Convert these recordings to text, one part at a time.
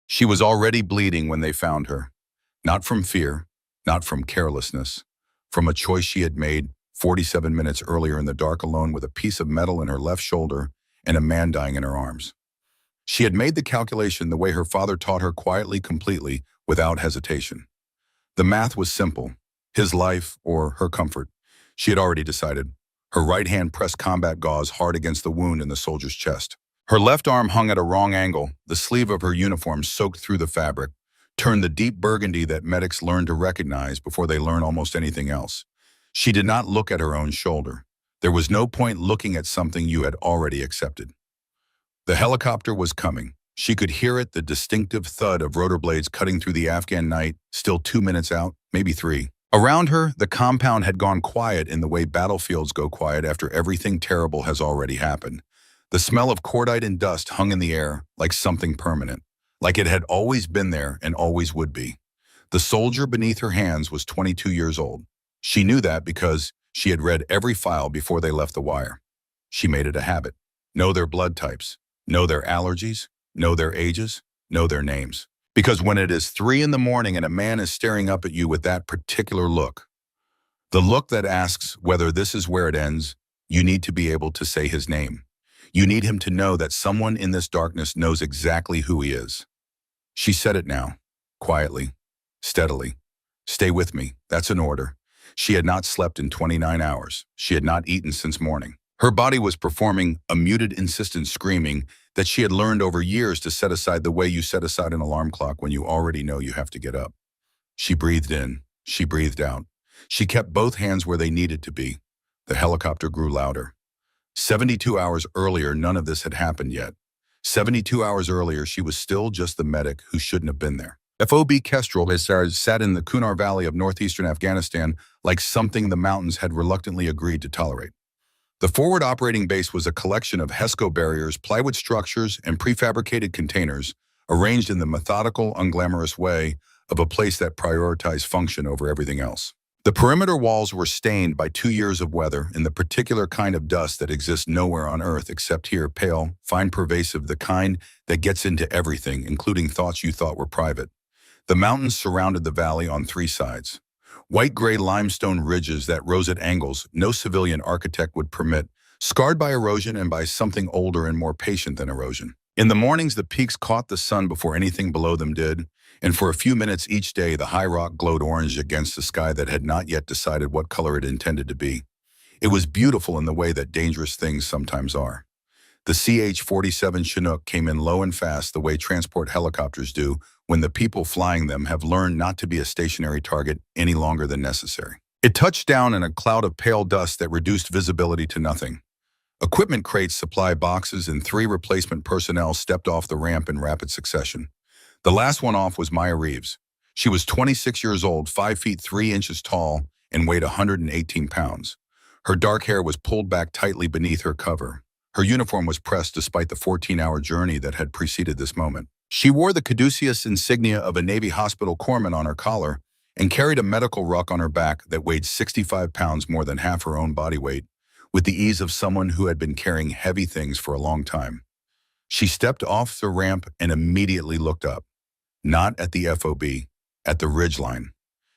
She was already bleeding when they found her. Not from fear, not from carelessness, from a choice she had made 47 minutes earlier in the dark alone with a piece of metal in her left shoulder and a man dying in her arms. She had made the calculation the way her father taught her quietly, completely, without hesitation. The math was simple. His life or her comfort. She had already decided. Her right hand pressed combat gauze hard against the wound in the soldier's chest. Her left arm hung at a wrong angle, the sleeve of her uniform soaked through the fabric, turned the deep burgundy that medics learn to recognize before they learn almost anything else. She did not look at her own shoulder. There was no point looking at something you had already accepted. The helicopter was coming. She could hear it, the distinctive thud of rotor blades cutting through the Afghan night, still 2 minutes out, maybe 3. Around her, the compound had gone quiet in the way battlefields go quiet after everything terrible has already happened. The smell of cordite and dust hung in the air like something permanent, like it had always been there and always would be. The soldier beneath her hands was 22 years old. She knew that because she had read every file before they left the wire. She made it a habit. Know their blood types, know their allergies, know their ages, know their names. Because when it is 3 in the morning and a man is staring up at you with that particular look, the look that asks whether this is where it ends, you need to be able to say his name. You need him to know that someone in this darkness knows exactly who he is. She said it now, quietly, steadily. Stay with me, that's an order. She had not slept in 29 hours. She had not eaten since morning. Her body was performing a muted, insistent screaming that she had learned over years to set aside the way you set aside an alarm clock when you already know you have to get up. She breathed in, she breathed out. She kept both hands where they needed to be. The helicopter grew louder. 72 hours earlier, none of this had happened yet. 72 hours earlier, she was still just the medic who shouldn't have been there. FOB Kestrel sat in the Kunar Valley of northeastern Afghanistan like something the mountains had reluctantly agreed to tolerate. The forward operating base was a collection of HESCO barriers, plywood structures, and prefabricated containers arranged in the methodical, unglamorous way of a place that prioritized function over everything else. The perimeter walls were stained by 2 years of weather in the particular kind of dust that exists nowhere on Earth except here, pale, fine, pervasive, the kind that gets into everything, including thoughts you thought were private. The mountains surrounded the valley on 3 sides. White-gray limestone ridges that rose at angles no civilian architect would permit, scarred by erosion and by something older and more patient than erosion. In the mornings, the peaks caught the sun before anything below them did, and for a few minutes each day, the high rock glowed orange against the sky that had not yet decided what color it intended to be. It was beautiful in the way that dangerous things sometimes are. The CH-47 Chinook came in low and fast the way transport helicopters do when the people flying them have learned not to be a stationary target any longer than necessary. It touched down in a cloud of pale dust that reduced visibility to nothing. Equipment crates, supply boxes, and 3 replacement personnel stepped off the ramp in rapid succession. The last one off was Maya Reeves. She was 26 years old, 5 feet 3 inches tall, and weighed 118 pounds. Her dark hair was pulled back tightly beneath her cover. Her uniform was pressed despite the 14-hour journey that had preceded this moment. She wore the caduceus insignia of a Navy hospital corpsman on her collar and carried a medical ruck on her back that weighed 65 pounds, more than half her own body weight, with the ease of someone who had been carrying heavy things for a long time. She stepped off the ramp and immediately looked up. Not at the FOB, at the ridgeline.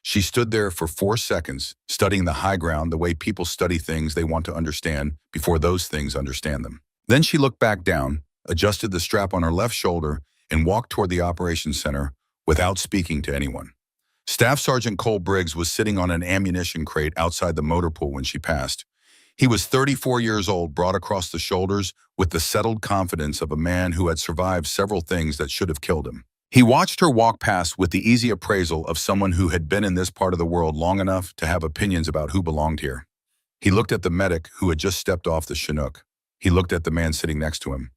She stood there for 4 seconds, studying the high ground the way people study things they want to understand before those things understand them. Then she looked back down, adjusted the strap on her left shoulder, and walked toward the operations center without speaking to anyone. Staff Sergeant Cole Briggs was sitting on an ammunition crate outside the motor pool when she passed. He was 34 years old, broad across the shoulders, with the settled confidence of a man who had survived several things that should have killed him. He watched her walk past with the easy appraisal of someone who had been in this part of the world long enough to have opinions about who belonged here. He looked at the medic who had just stepped off the Chinook. He looked at the man sitting next to him.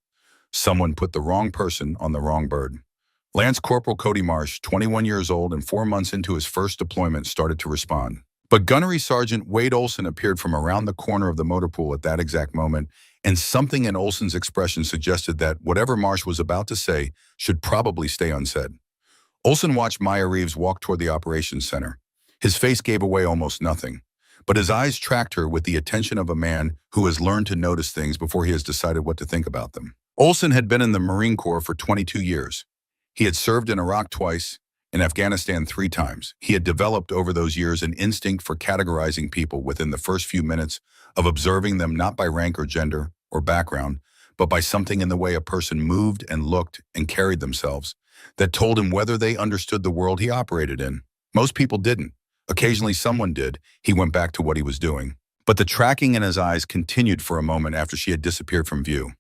Someone put the wrong person on the wrong bird. Lance Corporal Cody Marsh, 21 years old and 4 months into his first deployment, started to respond. But Gunnery Sergeant Wade Olson appeared from around the corner of the motor pool at that exact moment, and something in Olson's expression suggested that whatever Marsh was about to say should probably stay unsaid. Olson watched Maya Reeves walk toward the operations center. His face gave away almost nothing, but his eyes tracked her with the attention of a man who has learned to notice things before he has decided what to think about them. Olson had been in the Marine Corps for 22 years. He had served in Iraq twice, in Afghanistan 3 times. He had developed over those years an instinct for categorizing people within the first few minutes of observing them, not by rank or gender or background, but by something in the way a person moved and looked and carried themselves that told him whether they understood the world he operated in. Most people didn't. Occasionally someone did. He went back to what he was doing. But the tracking in his eyes continued for a moment after she had disappeared from view.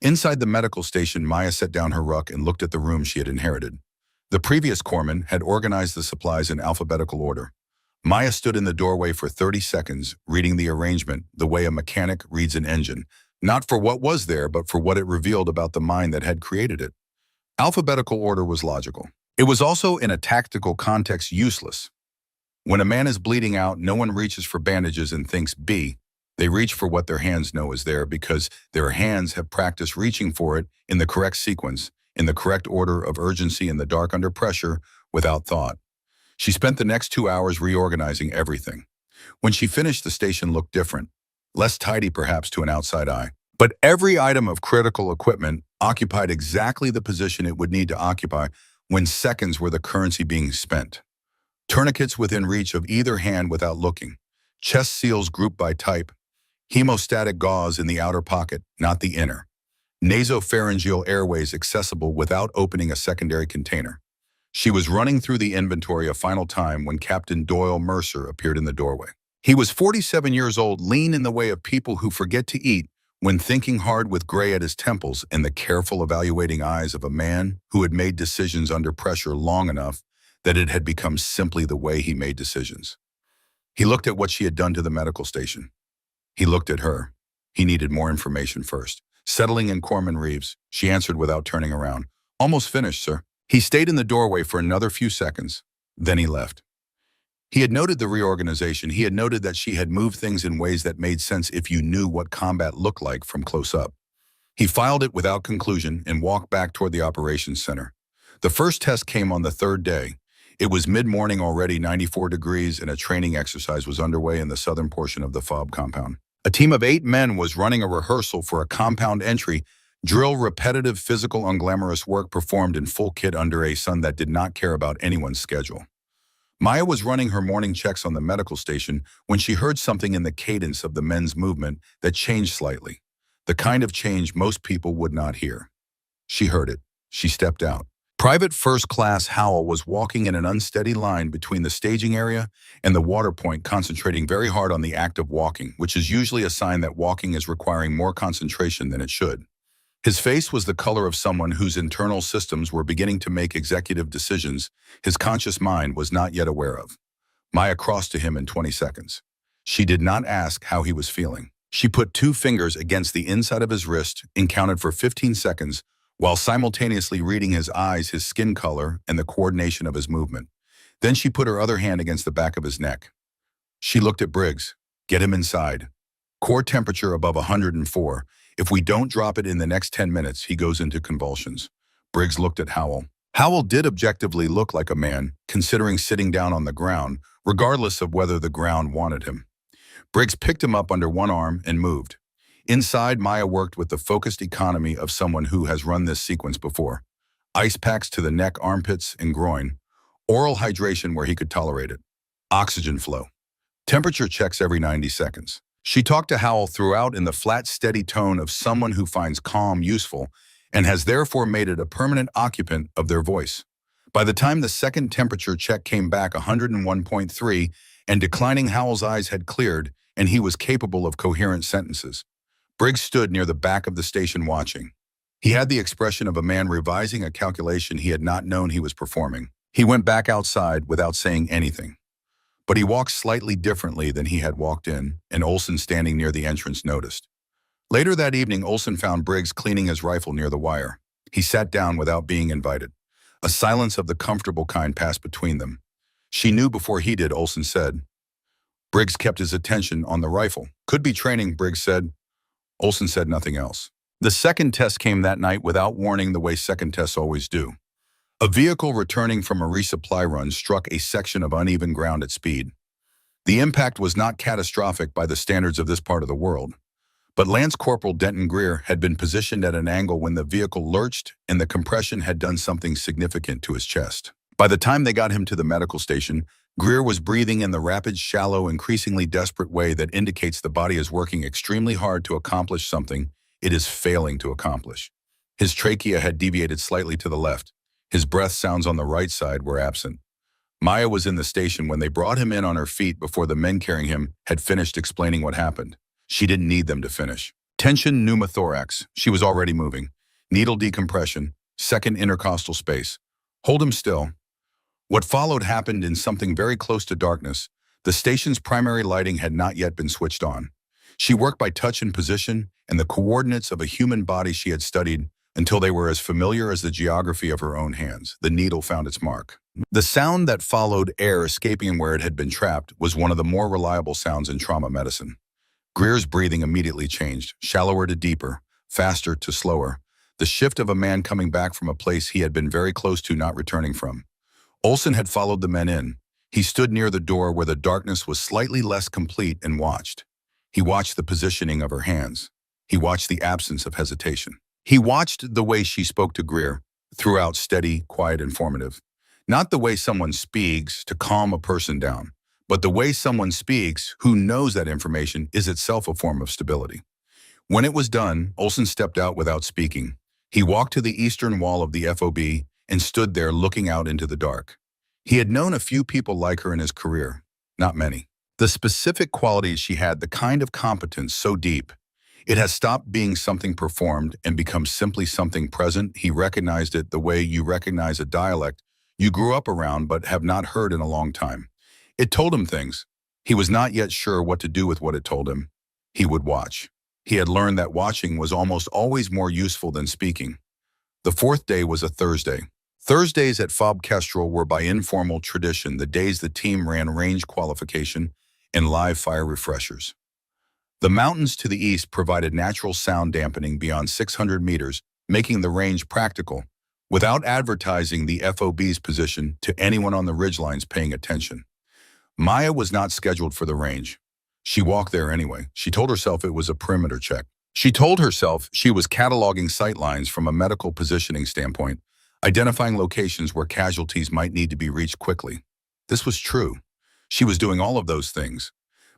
Inside the medical station, Maya set down her ruck and looked at the room she had inherited. The previous corpsman had organized the supplies in alphabetical order. Maya stood in the doorway for 30 seconds, reading the arrangement the way a mechanic reads an engine, not for what was there, but for what it revealed about the mind that had created it. Alphabetical order was logical. It was also, in a tactical context, useless. When a man is bleeding out, no one reaches for bandages and thinks B. They reach for what their hands know is there because their hands have practiced reaching for it in the correct sequence, in the correct order of urgency in the dark under pressure, without thought. She spent the next 2 hours reorganizing everything. When she finished, the station looked different, less tidy perhaps to an outside eye. But every item of critical equipment occupied exactly the position it would need to occupy when seconds were the currency being spent. Tourniquets within reach of either hand without looking, chest seals grouped by type, hemostatic gauze in the outer pocket, not the inner, nasopharyngeal airways accessible without opening a secondary container. She was running through the inventory a final time when Captain Doyle Mercer appeared in the doorway. He was 47 years old, lean in the way of people who forget to eat when thinking hard, with gray at his temples and the careful evaluating eyes of a man who had made decisions under pressure long enough that it had become simply the way he made decisions. He looked at what she had done to the medical station. He looked at her. He needed more information first. Settling in Corpsman Reeves, she answered without turning around. "Almost finished, sir." He stayed in the doorway for another few seconds. Then he left. He had noted the reorganization. He had noted that she had moved things in ways that made sense if you knew what combat looked like from close up. He filed it without conclusion and walked back toward the operations center. The first test came on the third day. It was mid-morning already, 94 degrees, and a training exercise was underway in the southern portion of the FOB compound. A team of 8 men was running a rehearsal for a compound entry drill, repetitive, physical, unglamorous work performed in full kit under a sun that did not care about anyone's schedule. Maya was running her morning checks on the medical station when she heard something in the cadence of the men's movement that changed slightly, the kind of change most people would not hear. She heard it. She stepped out. Private First Class Howell was walking in an unsteady line between the staging area and the water point, concentrating very hard on the act of walking, which is usually a sign that walking is requiring more concentration than it should. His face was the color of someone whose internal systems were beginning to make executive decisions his conscious mind was not yet aware of. Maya crossed to him in 20 seconds. She did not ask how he was feeling. She put 2 fingers against the inside of his wrist and counted for 15 seconds while simultaneously reading his eyes, his skin color, and the coordination of his movement. Then she put her other hand against the back of his neck. She looked at Briggs. "Get him inside. Core temperature above 104. If we don't drop it in the next 10 minutes, he goes into convulsions." Briggs looked at Howell. Howell did objectively look like a man, considering sitting down on the ground, regardless of whether the ground wanted him. Briggs picked him up under one arm and moved. Inside, Maya worked with the focused economy of someone who has run this sequence before. Ice packs to the neck, armpits, and groin. Oral hydration where he could tolerate it. Oxygen flow. Temperature checks every 90 seconds. She talked to Howell throughout in the flat, steady tone of someone who finds calm useful and has therefore made it a permanent occupant of their voice. By the time the second temperature check came back 101.3 and declining, Howell's eyes had cleared and he was capable of coherent sentences. Briggs stood near the back of the station watching. He had the expression of a man revising a calculation he had not known he was performing. He went back outside without saying anything. But he walked slightly differently than he had walked in, and Olson standing near the entrance noticed. Later that evening, Olson found Briggs cleaning his rifle near the wire. He sat down without being invited. A silence of the comfortable kind passed between them. She knew before he did, Olson said. Briggs kept his attention on the rifle. "Could be training," Briggs said. Olson said nothing else. The second test came that night without warning, the way second tests always do. A vehicle returning from a resupply run struck a section of uneven ground at speed. The impact was not catastrophic by the standards of this part of the world, But Lance Corporal Denton Greer had been positioned at an angle when the vehicle lurched and the compression had done something significant to his chest. By the time they got him to the medical station, Greer was breathing in the rapid, shallow, increasingly desperate way that indicates the body is working extremely hard to accomplish something it is failing to accomplish. His trachea had deviated slightly to the left. His breath sounds on the right side were absent. Maya was in the station when they brought him in on her feet before the men carrying him had finished explaining what happened. She didn't need them to finish. Tension pneumothorax. She was already moving. Needle decompression. Second intercostal space. Hold him still. What followed happened in something very close to darkness. The station's primary lighting had not yet been switched on. She worked by touch and position and the coordinates of a human body she had studied until they were as familiar as the geography of her own hands. The needle found its mark. The sound that followed air escaping where it had been trapped was one of the more reliable sounds in trauma medicine. Greer's breathing immediately changed, shallower to deeper, faster to slower, the shift of a man coming back from a place he had been very close to not returning from. Olson had followed the men in. He stood near the door where the darkness was slightly less complete and watched. He watched the positioning of her hands. He watched the absence of hesitation. He watched the way she spoke to Greer, throughout steady, quiet, informative. Not the way someone speaks to calm a person down, but the way someone speaks who knows that information is itself a form of stability. When it was done, Olson stepped out without speaking. He walked to the eastern wall of the FOB and stood there looking out into the dark. He had known a few people like her in his career, not many. The specific qualities she had, the kind of competence so deep, it has stopped being something performed and become simply something present. He recognized it the way you recognize a dialect you grew up around but have not heard in a long time. It told him things. He was not yet sure what to do with what it told him. He would watch. He had learned that watching was almost always more useful than speaking. The fourth day was a Thursday. Thursdays at FOB Kestrel were by informal tradition the days the team ran range qualification and live fire refreshers. The mountains to the east provided natural sound dampening beyond 600 meters, making the range practical, without advertising the FOB's position to anyone on the ridgelines paying attention. Maya was not scheduled for the range. She walked there anyway. She told herself it was a perimeter check. She told herself she was cataloging sightlines from a medical positioning standpoint, identifying locations where casualties might need to be reached quickly. This was true. She was doing all of those things.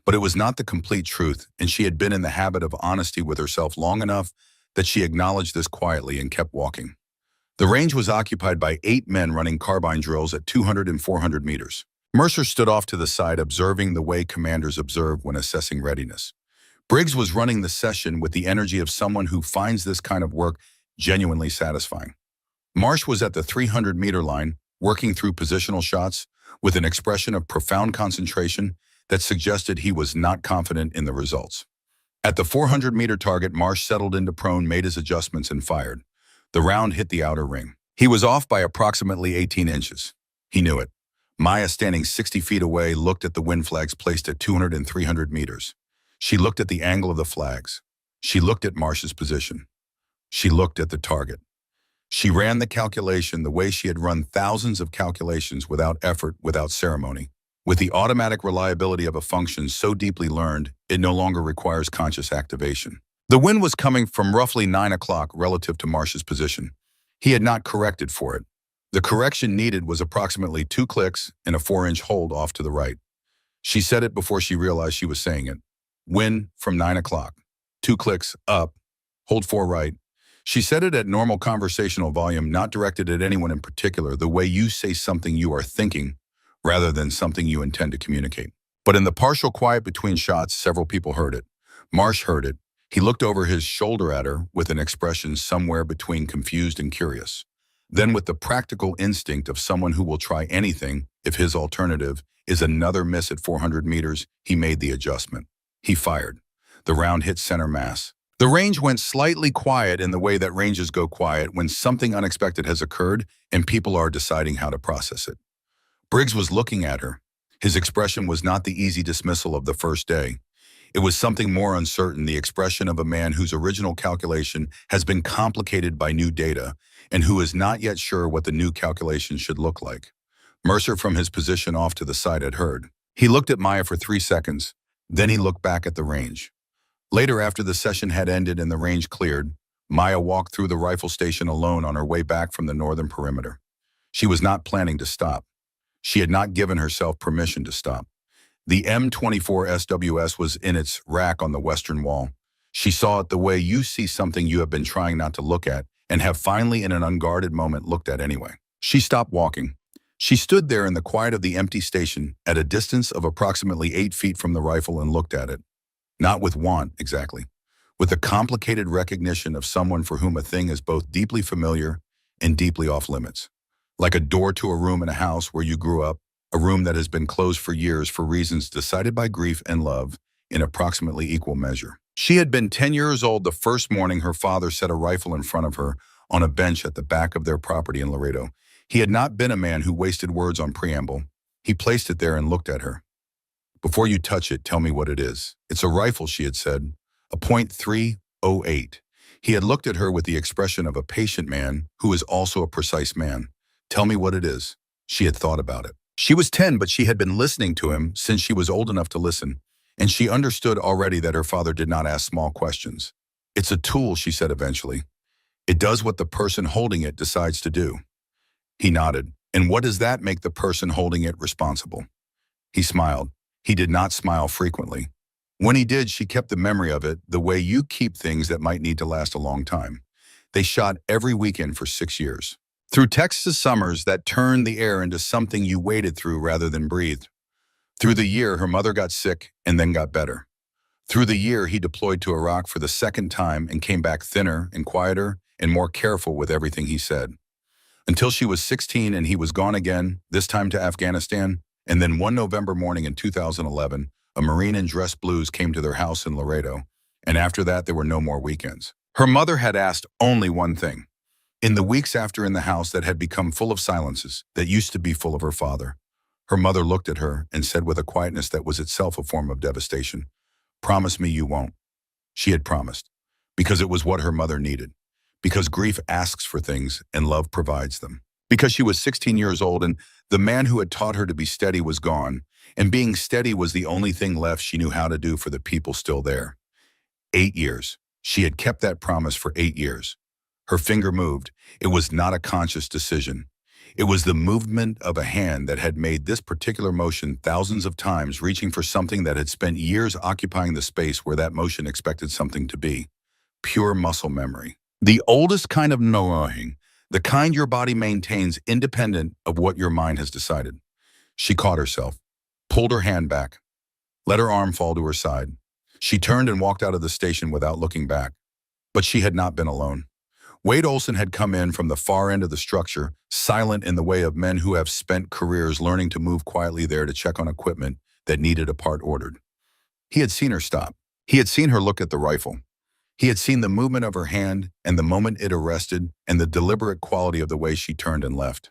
But it was not the complete truth, and she had been in the habit of honesty with herself long enough that she acknowledged this quietly and kept walking. The range was occupied by 8 men running carbine drills at 200 and 400 meters. Mercer stood off to the side, observing the way commanders observe when assessing readiness. Briggs was running the session with the energy of someone who finds this kind of work genuinely satisfying. Marsh was at the 300-meter line, working through positional shots with an expression of profound concentration that suggested he was not confident in the results. At the 400-meter target, Marsh settled into prone, made his adjustments, and fired. The round hit the outer ring. He was off by approximately 18 inches. He knew it. Maya, standing 60 feet away, looked at the wind flags placed at 200 and 300 meters. She looked at the angle of the flags. She looked at Marsh's position. She looked at the target. She ran the calculation the way she had run thousands of calculations without effort, without ceremony, with the automatic reliability of a function so deeply learned it no longer requires conscious activation. The wind was coming from roughly 9 o'clock relative to Marsh's position. He had not corrected for it. The correction needed was approximately 2 clicks and a 4-inch hold off to the right. She said it before she realized she was saying it. Wind from 9 o'clock. 2 clicks up. Hold 4 right. She said it at normal conversational volume, not directed at anyone in particular, the way you say something you are thinking rather than something you intend to communicate. But in the partial quiet between shots, several people heard it. Marsh heard it. He looked over his shoulder at her with an expression somewhere between confused and curious. Then, with the practical instinct of someone who will try anything if his alternative is another miss at 400 meters, he made the adjustment. He fired. The round hit center mass. The range went slightly quiet in the way that ranges go quiet when something unexpected has occurred and people are deciding how to process it. Briggs was looking at her. His expression was not the easy dismissal of the first day. It was something more uncertain, the expression of a man whose original calculation has been complicated by new data and who is not yet sure what the new calculation should look like. Mercer, from his position off to the side, had heard. He looked at Maya for 3 seconds. Then he looked back at the range. Later, after the session had ended and the range cleared, Maya walked through the rifle station alone on her way back from the northern perimeter. She was not planning to stop. She had not given herself permission to stop. The M24 SWS was in its rack on the western wall. She saw it the way you see something you have been trying not to look at and have finally in an unguarded moment looked at anyway. She stopped walking. She stood there in the quiet of the empty station at a distance of approximately 8 feet from the rifle and looked at it. Not with want, exactly. With the complicated recognition of someone for whom a thing is both deeply familiar and deeply off limits. Like a door to a room in a house where you grew up, a room that has been closed for years for reasons decided by grief and love in approximately equal measure. She had been 10 years old the first morning her father set a rifle in front of her on a bench at the back of their property in Laredo. He had not been a man who wasted words on preamble. He placed it there and looked at her. "Before you touch it, tell me what it is." "It's a rifle," she had said, "a .308. He had looked at her with the expression of a patient man who is also a precise man. "Tell me what it is." She had thought about it. She was 10, but she had been listening to him since she was old enough to listen, and she understood already that her father did not ask small questions. "It's a tool," she said eventually. "It does what the person holding it decides to do." He nodded. "And what does that make the person holding it responsible?" He smiled. He did not smile frequently. When he did, she kept the memory of it the way you keep things that might need to last a long time. They shot every weekend for 6 years. Through Texas summers that turned the air into something you waded through rather than breathed. Through the year, her mother got sick and then got better. Through the year, he deployed to Iraq for the second time and came back thinner and quieter and more careful with everything he said. Until she was 16 and he was gone again, this time to Afghanistan, and then one November morning in 2011, a Marine in dress blues came to their house in Laredo, and after that there were no more weekends. Her mother had asked only one thing. In the weeks after in the house that had become full of silences, that used to be full of her father, her mother looked at her and said with a quietness that was itself a form of devastation, "Promise me you won't." She had promised, because it was what her mother needed, because grief asks for things and love provides them. Because she was 16 years old and the man who had taught her to be steady was gone, and being steady was the only thing left she knew how to do for the people still there. 8 years. She had kept that promise for 8 years. Her finger moved. It was not a conscious decision. It was the movement of a hand that had made this particular motion thousands of times, reaching for something that had spent years occupying the space where that motion expected something to be. Pure muscle memory. The oldest kind of knowing, the kind your body maintains independent of what your mind has decided. She caught herself, pulled her hand back, let her arm fall to her side. She turned and walked out of the station without looking back. But she had not been alone. Wade Olson had come in from the far end of the structure, silent in the way of men who have spent careers learning to move quietly there to check on equipment that needed a part ordered. He had seen her stop. He had seen her look at the rifle. He had seen the movement of her hand and the moment it arrested and the deliberate quality of the way she turned and left.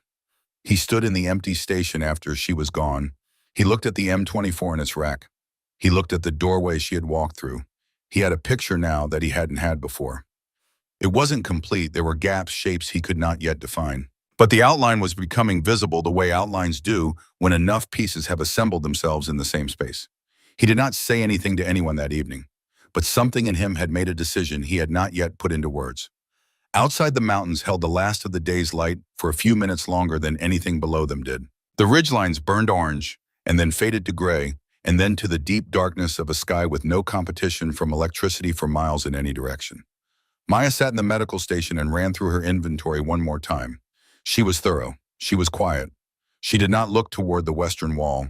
He stood in the empty station after she was gone. He looked at the M24 in its rack. He looked at the doorway she had walked through. He had a picture now that he hadn't had before. It wasn't complete. There were gaps, shapes he could not yet define. But the outline was becoming visible the way outlines do when enough pieces have assembled themselves in the same space. He did not say anything to anyone that evening, but something in him had made a decision he had not yet put into words. Outside the mountains held the last of the day's light for a few minutes longer than anything below them did. The ridgelines burned orange and then faded to gray and then to the deep darkness of a sky with no competition from electricity for miles in any direction. Maya sat in the medical station and ran through her inventory one more time. She was thorough. She was quiet. She did not look toward the western wall,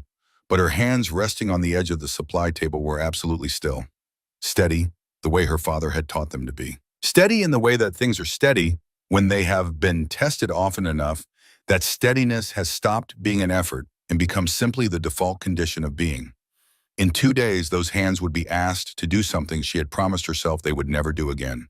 but her hands resting on the edge of the supply table were absolutely still. Steady, the way her father had taught them to be. Steady in the way that things are steady when they have been tested often enough that steadiness has stopped being an effort and become simply the default condition of being. In 2 days, those hands would be asked to do something she had promised herself they would never do again.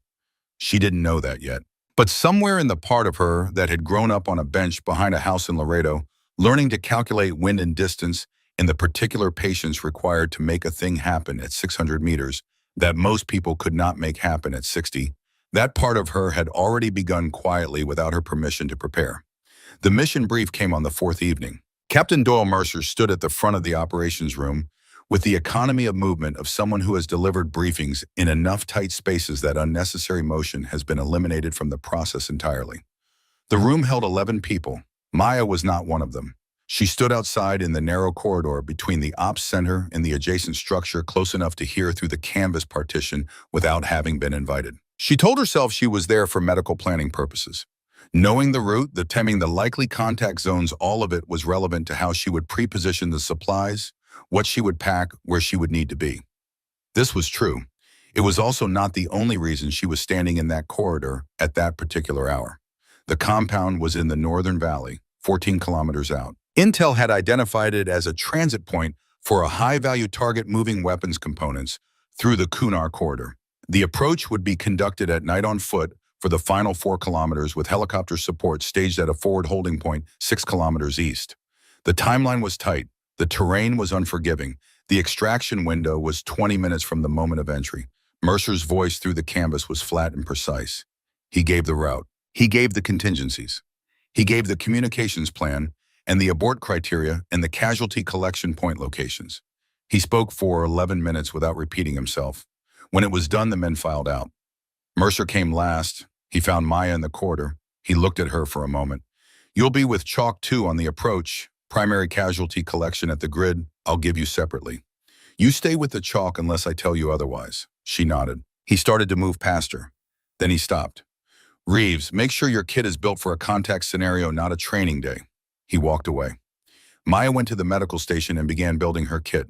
She didn't know that yet. But somewhere in the part of her that had grown up on a bench behind a house in Laredo, learning to calculate wind and distance and the particular patience required to make a thing happen at 600 meters that most people could not make happen at 60, that part of her had already begun quietly without her permission to prepare. The mission brief came on the 4th evening. Captain Doyle Mercer stood at the front of the operations room With the economy of movement of someone who has delivered briefings in enough tight spaces that unnecessary motion has been eliminated from the process entirely. The room held 11 people. Maya was not one of them. She stood outside in the narrow corridor between the ops center and the adjacent structure, close enough to hear through the canvas partition without having been invited. She told herself she was there for medical planning purposes. Knowing the route, the timing, the likely contact zones, all of it was relevant to how she would pre-position the supplies, what she would pack, where she would need to be. This was true. It was also not the only reason she was standing in that corridor at that particular hour. The compound was in the Northern Valley, 14 kilometers out. Intel had identified it as a transit point for a high-value target moving weapons components through the Kunar corridor. The approach would be conducted at night on foot for the final 4 kilometers with helicopter support staged at a forward holding point 6 kilometers east. The timeline was tight. The terrain was unforgiving. The extraction window was 20 minutes from the moment of entry. Mercer's voice through the canvas was flat and precise. He gave the route. He gave the contingencies. He gave the communications plan and the abort criteria and the casualty collection point locations. He spoke for 11 minutes without repeating himself. When it was done, the men filed out. Mercer came last. He found Maya in the corridor. He looked at her for a moment. "You'll be with Chalk 2 on the approach. Primary casualty collection at the grid, I'll give you separately. You stay with the Chalk unless I tell you otherwise." She nodded. He started to move past her. Then he stopped. "Reeves, make sure your kit is built for a contact scenario, not a training day." He walked away. Maya went to the medical station and began building her kit.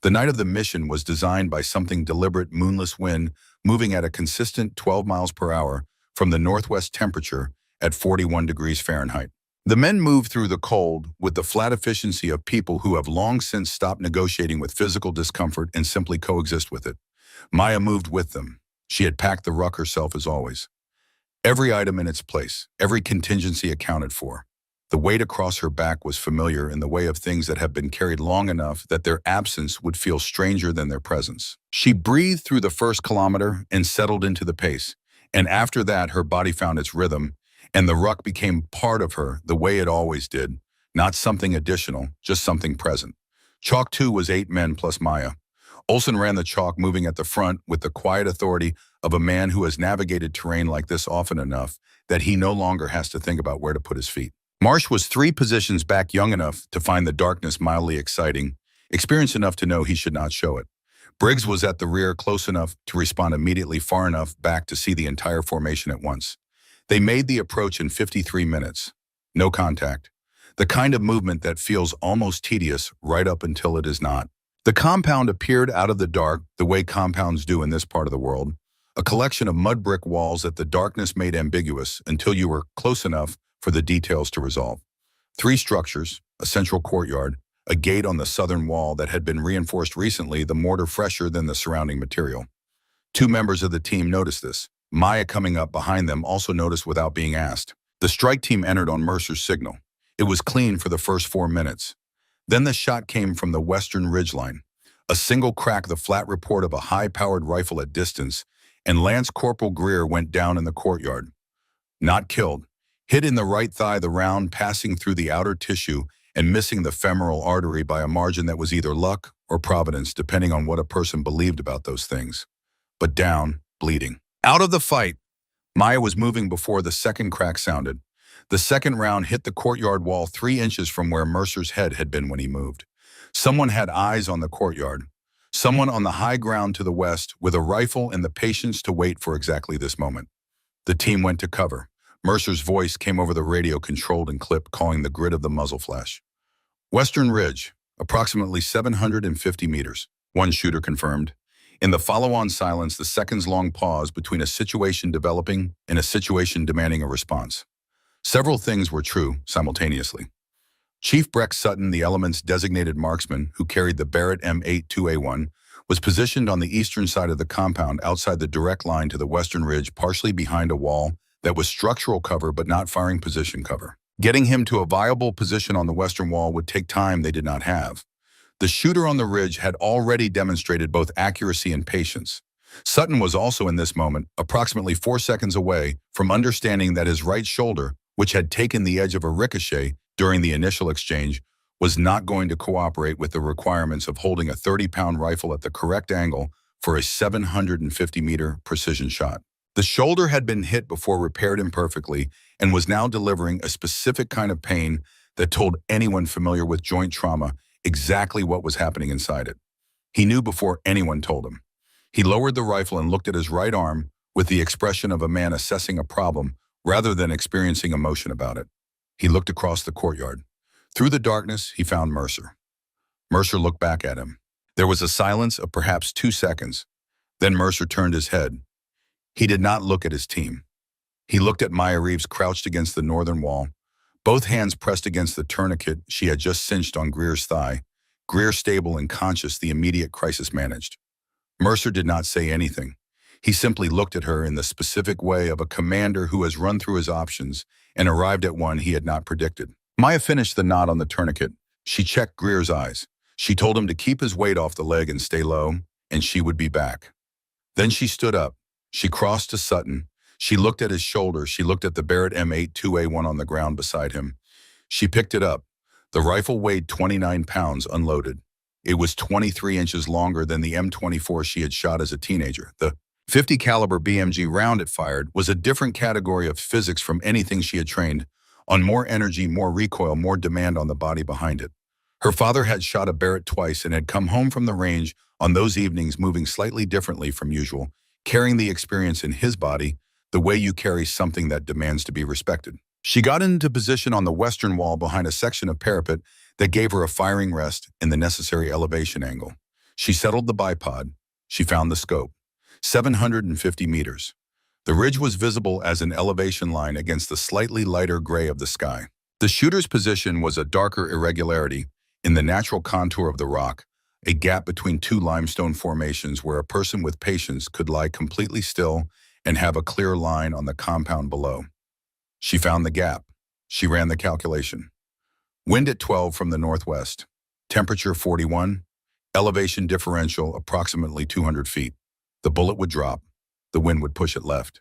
The night of the mission was designed by something deliberate, moonless wind, moving at a consistent 12 miles per hour from the northwest, temperature at 41 degrees Fahrenheit. The men moved through the cold with the flat efficiency of people who have long since stopped negotiating with physical discomfort and simply coexist with it. Maya moved with them. She had packed the ruck herself as always. Every item in its place, every contingency accounted for. The weight across her back was familiar in the way of things that have been carried long enough that their absence would feel stranger than their presence. She breathed through the first kilometer and settled into the pace, and after that her body found its rhythm, and the ruck became part of her the way it always did, not something additional, just something present. Chalk 2 was 8 men plus Maya. Olsen ran the Chalk, moving at the front with the quiet authority of a man who has navigated terrain like this often enough that he no longer has to think about where to put his feet. Marsh was 3 positions back, young enough to find the darkness mildly exciting, experienced enough to know he should not show it. Briggs was at the rear, close enough to respond immediately, far enough back to see the entire formation at once. They made the approach in 53 minutes. No contact. The kind of movement that feels almost tedious right up until it is not. The compound appeared out of the dark the way compounds do in this part of the world, a collection of mud brick walls that the darkness made ambiguous until you were close enough for the details to resolve. 3 structures, a central courtyard, a gate on the southern wall that had been reinforced recently, the mortar fresher than the surrounding material. 2 members of the team noticed this. Maya, coming up behind them, also noticed without being asked. The strike team entered on Mercer's signal. It was clean for the first 4 minutes. Then the shot came from the western ridgeline. A single crack, the flat report of a high-powered rifle at distance, and Lance Corporal Greer went down in the courtyard. Not killed. Hit in the right thigh, the round passing through the outer tissue and missing the femoral artery by a margin that was either luck or providence, depending on what a person believed about those things. But down, bleeding. Out of the fight. Maya was moving before the second crack sounded. The second round hit the courtyard wall 3 inches from where Mercer's head had been when he moved. Someone had eyes on the courtyard. Someone on the high ground to the west with a rifle and the patience to wait for exactly this moment. The team went to cover. Mercer's voice came over the radio, controlled and clipped, calling the grid of the muzzle flash. "Western Ridge, approximately 750 meters, one shooter confirmed. In the follow-on silence, the seconds-long pause between a situation developing and a situation demanding a response. Several things were true simultaneously. Chief Breck Sutton, the element's designated marksman who carried the Barrett M82A1, was positioned on the eastern side of the compound outside the direct line to the western ridge, partially behind a wall that was structural cover but not firing position cover. Getting him to a viable position on the western wall would take time they did not have. The shooter on the ridge had already demonstrated both accuracy and patience. Sutton was also in this moment approximately 4 seconds away from understanding that his right shoulder, which had taken the edge of a ricochet during the initial exchange, was not going to cooperate with the requirements of holding a 30-pound rifle at the correct angle for a 750-meter precision shot. The shoulder had been hit before repaired imperfectly and was now delivering a specific kind of pain that told anyone familiar with joint trauma exactly what was happening inside it. He knew before anyone told him. He lowered the rifle and looked at his right arm with the expression of a man assessing a problem rather than experiencing emotion about it. He looked across the courtyard. Through the darkness, he found Mercer. Mercer looked back at him. There was a silence of perhaps 2 seconds. Then Mercer turned his head. He did not look at his team. He looked at Maya Reeves crouched against the northern wall, both hands pressed against the tourniquet she had just cinched on Greer's thigh, Greer stable and conscious, the immediate crisis managed. Mercer did not say anything. He simply looked at her in the specific way of a commander who has run through his options and arrived at one he had not predicted. Maya finished the knot on the tourniquet. She checked Greer's eyes. She told him to keep his weight off the leg and stay low, and she would be back. Then she stood up. She crossed to Sutton. She looked at his shoulder. She looked at the Barrett M82A1 on the ground beside him. She picked it up. The rifle weighed 29 pounds unloaded. It was 23 inches longer than the M24 she had shot as a teenager. The .50 caliber BMG round it fired was a different category of physics from anything she had trained, on more energy, more recoil, more demand on the body behind it. Her father had shot a Barrett twice and had come home from the range on those evenings moving slightly differently from usual, carrying the experience in his body the way you carry something that demands to be respected. She got into position on the western wall behind a section of parapet that gave her a firing rest and the necessary elevation angle. She settled the bipod. She found the scope. 750 meters. The ridge was visible as an elevation line against the slightly lighter gray of the sky. The shooter's position was a darker irregularity in the natural contour of the rock, a gap between two limestone formations where a person with patience could lie completely still and have a clear line on the compound below. She found the gap. She ran the calculation. Wind at 12 from the northwest. Temperature 41. Elevation differential approximately 200 feet. The bullet would drop. The wind would push it left.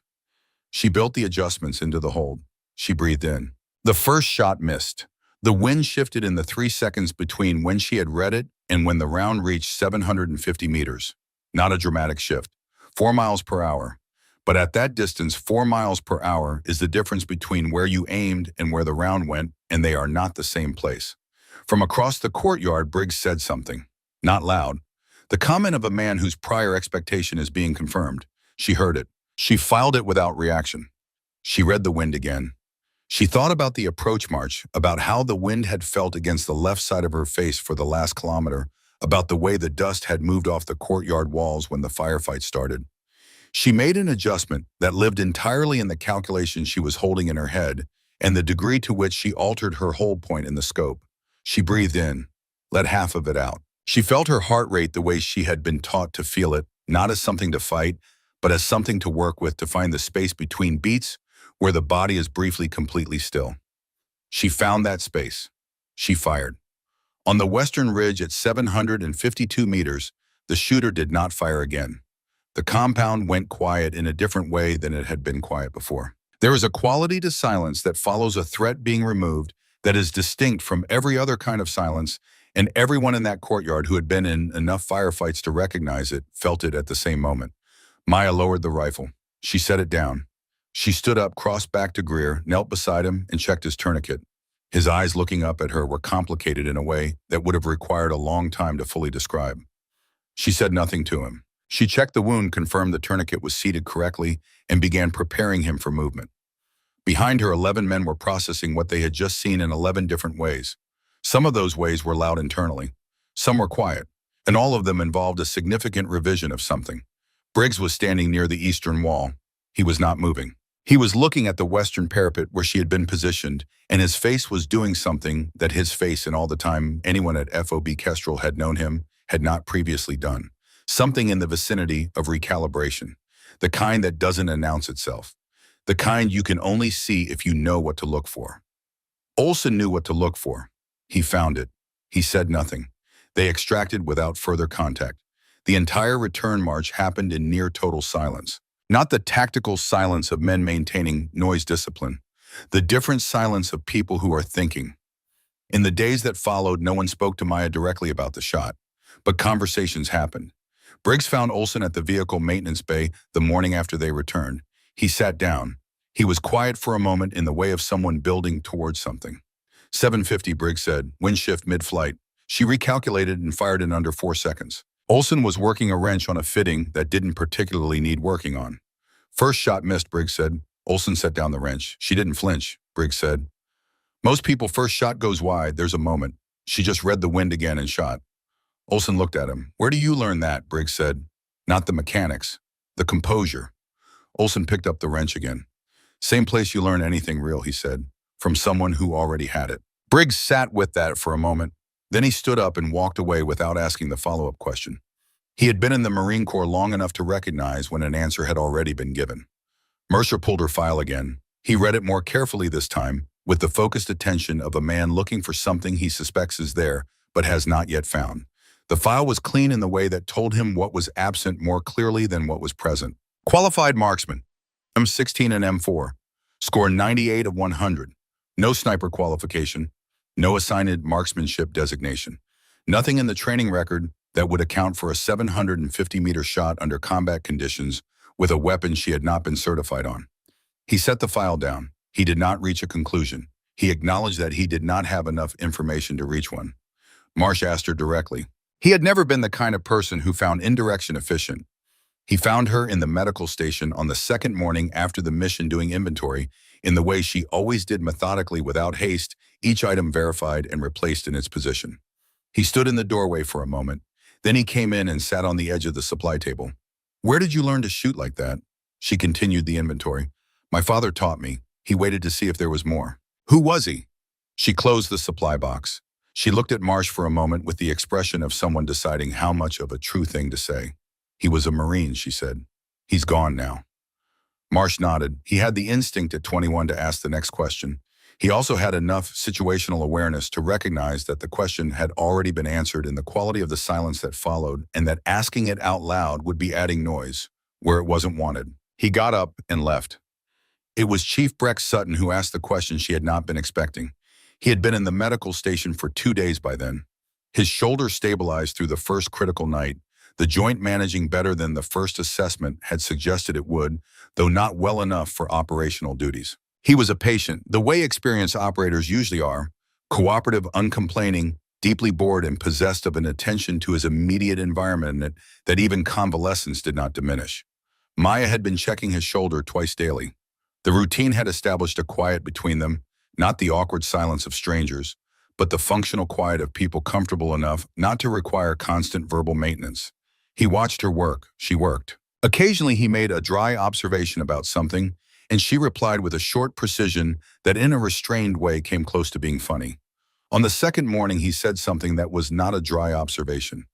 She built the adjustments into the hold. She breathed in. The first shot missed. The wind shifted in the 3 seconds between when she had read it and when the round reached 750 meters. Not a dramatic shift. 4 miles per hour. But at that distance, 4 miles per hour is the difference between where you aimed and where the round went, and they are not the same place. From across the courtyard, Briggs said something. Not loud. The comment of a man whose prior expectation is being confirmed. She heard it. She filed it without reaction. She read the wind again. She thought about the approach march, about how the wind had felt against the left side of her face for the last kilometer, about the way the dust had moved off the courtyard walls when the firefight started. She made an adjustment that lived entirely in the calculation she was holding in her head and the degree to which she altered her hold point in the scope. She breathed in, let half of it out. She felt her heart rate the way she had been taught to feel it, not as something to fight, but as something to work with, to find the space between beats where the body is briefly completely still. She found that space. She fired. On the western ridge at 752 meters, the shooter did not fire again. The compound went quiet in a different way than it had been quiet before. There is a quality to silence that follows a threat being removed that is distinct from every other kind of silence, and everyone in that courtyard who had been in enough firefights to recognize it felt it at the same moment. Maya lowered the rifle. She set it down. She stood up, crossed back to Greer, knelt beside him, and checked his tourniquet. His eyes looking up at her were complicated in a way that would have required a long time to fully describe. She said nothing to him. She checked the wound, confirmed the tourniquet was seated correctly, and began preparing him for movement. Behind her, 11 men were processing what they had just seen in 11 different ways. Some of those ways were loud internally. Some were quiet, and all of them involved a significant revision of something. Briggs was standing near the eastern wall. He was not moving. He was looking at the western parapet where she had been positioned, and his face was doing something that his face and all the time anyone at FOB Kestrel had known him had not previously done. Something in the vicinity of recalibration, the kind that doesn't announce itself, the kind you can only see if you know what to look for. Olsen knew what to look for. He found it. He said nothing. They extracted without further contact. The entire return march happened in near total silence. Not the tactical silence of men maintaining noise discipline, the different silence of people who are thinking. In the days that followed, no one spoke to Maya directly about the shot, but conversations happened. Briggs found Olson at the vehicle maintenance bay the morning after they returned. He sat down. He was quiet for a moment in the way of someone building towards something. 7:50, Briggs said, wind shift mid-flight. She recalculated and fired in under 4 seconds. Olson was working a wrench on a fitting that didn't particularly need working on. First shot missed, Briggs said. Olson set down the wrench. She didn't flinch, Briggs said. Most people, first shot goes wide, there's a moment. She just read the wind again and shot. Olson looked at him. Where do you learn that? Briggs said. Not the mechanics, the composure. Olson picked up the wrench again. Same place you learn anything real, he said, from someone who already had it. Briggs sat with that for a moment. Then he stood up and walked away without asking the follow-up question. He had been in the Marine Corps long enough to recognize when an answer had already been given. Mercer pulled her file again. He read it more carefully this time, with the focused attention of a man looking for something he suspects is there, but has not yet found. The file was clean in the way that told him what was absent more clearly than what was present. Qualified marksman, M16 and M4, score 98 of 100. No sniper qualification, no assigned marksmanship designation. Nothing in the training record that would account for a 750-meter shot under combat conditions with a weapon she had not been certified on. He set the file down. He did not reach a conclusion. He acknowledged that he did not have enough information to reach one. Marsh asked her directly. He had never been the kind of person who found indirection efficient. He found her in the medical station on the second morning after the mission doing inventory in the way she always did, methodically without haste, each item verified and replaced in its position. He stood in the doorway for a moment. Then he came in and sat on the edge of the supply table. Where did you learn to shoot like that? She continued the inventory. My father taught me. He waited to see if there was more. Who was he? She closed the supply box. She looked at Marsh for a moment with the expression of someone deciding how much of a true thing to say. He was a Marine, she said. He's gone now. Marsh nodded. He had the instinct at 21 to ask the next question. He also had enough situational awareness to recognize that the question had already been answered in the quality of the silence that followed, and that asking it out loud would be adding noise where it wasn't wanted. He got up and left. It was Chief Breck Sutton who asked the question she had not been expecting. He had been in the medical station for 2 days by then. His shoulder stabilized through the first critical night, the joint managing better than the first assessment had suggested it would, though not well enough for operational duties. He was a patient, the way experienced operators usually are, cooperative, uncomplaining, deeply bored, and possessed of an attention to his immediate environment that even convalescence did not diminish. Maya had been checking his shoulder twice daily. The routine had established a quiet between them, not the awkward silence of strangers, but the functional quiet of people comfortable enough not to require constant verbal maintenance. He watched her work. She worked. Occasionally he made a dry observation about something, and she replied with a short precision that in a restrained way came close to being funny. On the second morning he said something that was not a dry observation.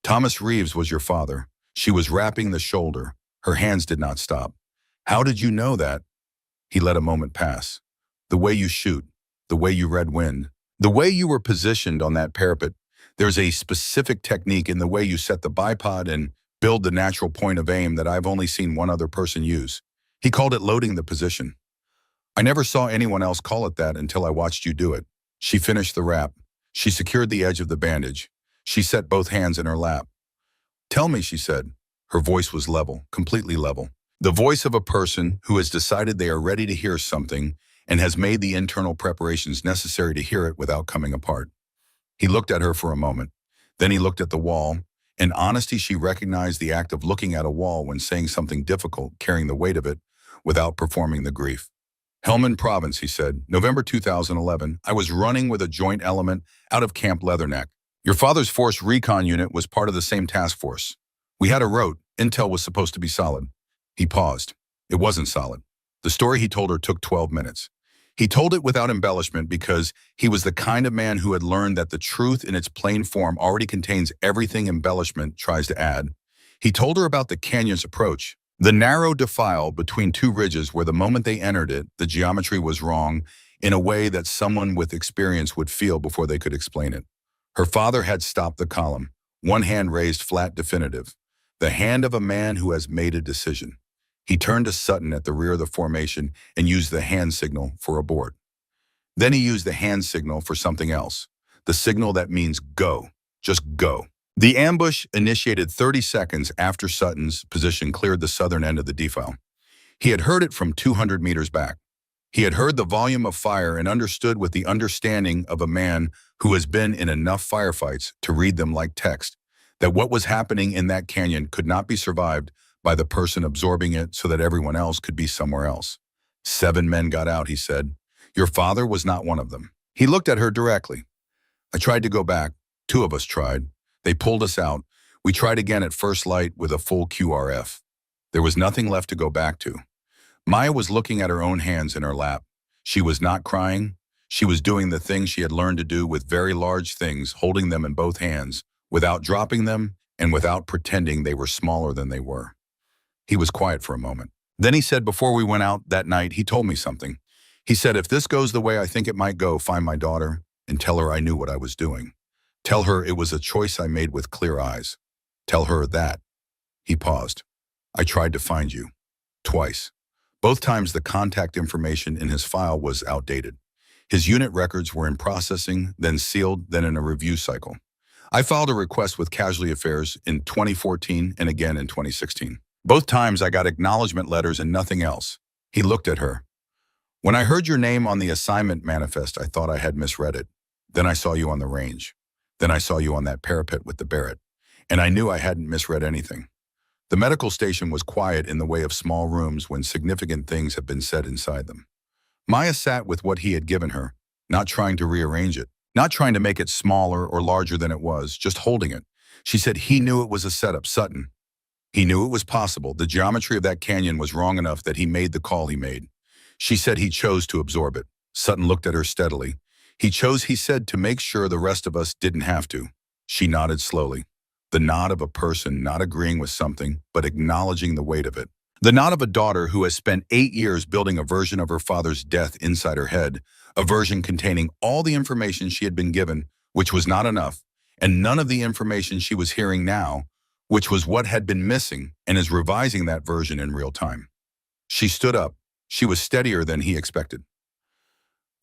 Thomas Reeves was your father. She was wrapping the shoulder. Her hands did not stop. How did you know that? He let a moment pass. The way you shoot, the way you read wind, the way you were positioned on that parapet. There's a specific technique in the way you set the bipod and build the natural point of aim that I've only seen one other person use. He called it loading the position. I never saw anyone else call it that until I watched you do it. She finished the wrap. She secured the edge of the bandage. She set both hands in her lap. Tell me, she said. Her voice was level, completely level. The voice of a person who has decided they are ready to hear something and has made the internal preparations necessary to hear it without coming apart. He looked at her for a moment. Then he looked at the wall. In honesty, she recognized the act of looking at a wall when saying something difficult, carrying the weight of it, without performing the grief. Helmand Province, he said, November 2011, I was running with a joint element out of Camp Leatherneck. Your father's force recon unit was part of the same task force. We had a rote. Intel was supposed to be solid. He paused. It wasn't solid. The story he told her took 12 minutes. He told it without embellishment because he was the kind of man who had learned that the truth in its plain form already contains everything embellishment tries to add. He told her about the canyon's approach, the narrow defile between two ridges where the moment they entered it, the geometry was wrong in a way that someone with experience would feel before they could explain it. Her father had stopped the column, one hand raised flat, definitive, the hand of a man who has made a decision. He turned to Sutton at the rear of the formation and used the hand signal for abort. Then he used the hand signal for something else, the signal that means go, just go. The ambush initiated 30 seconds after Sutton's position cleared the southern end of the defile. He had heard it from 200 meters back. He had heard the volume of fire and understood with the understanding of a man who has been in enough firefights to read them like text, that what was happening in that canyon could not be survived by the person absorbing it so that everyone else could be somewhere else. 7 men got out, he said. Your father was not one of them. He looked at her directly. I tried to go back. 2 of us tried. They pulled us out. We tried again at first light with a full QRF. There was nothing left to go back to. Maya was looking at her own hands in her lap. She was not crying. She was doing the thing she had learned to do with very large things, holding them in both hands, without dropping them and without pretending they were smaller than they were. He was quiet for a moment. Then he said, before we went out that night, he told me something. He said, if this goes the way I think it might go, find my daughter and tell her I knew what I was doing. Tell her it was a choice I made with clear eyes. Tell her that. He paused. I tried to find you. Twice. Both times the contact information in his file was outdated. His unit records were in processing, then sealed, then in a review cycle. I filed a request with Casualty Affairs in 2014 and again in 2016. Both times I got acknowledgement letters and nothing else. He looked at her. When I heard your name on the assignment manifest, I thought I had misread it. Then I saw you on the range. Then I saw you on that parapet with the Barrett. And I knew I hadn't misread anything. The medical station was quiet in the way of small rooms when significant things had been said inside them. Maya sat with what he had given her, not trying to rearrange it, not trying to make it smaller or larger than it was, just holding it. She said he knew it was a setup, Sutton. He knew it was possible. The geometry of that canyon was wrong enough that he made the call he made. She said he chose to absorb it. Sutton looked at her steadily. He chose, he said, to make sure the rest of us didn't have to. She nodded slowly. The nod of a person not agreeing with something, but acknowledging the weight of it. The nod of a daughter who has spent 8 years building a version of her father's death inside her head, a version containing all the information she had been given, which was not enough, and none of the information she was hearing now, which was what had been missing, and is revising that version in real time. She stood up. She was steadier than he expected.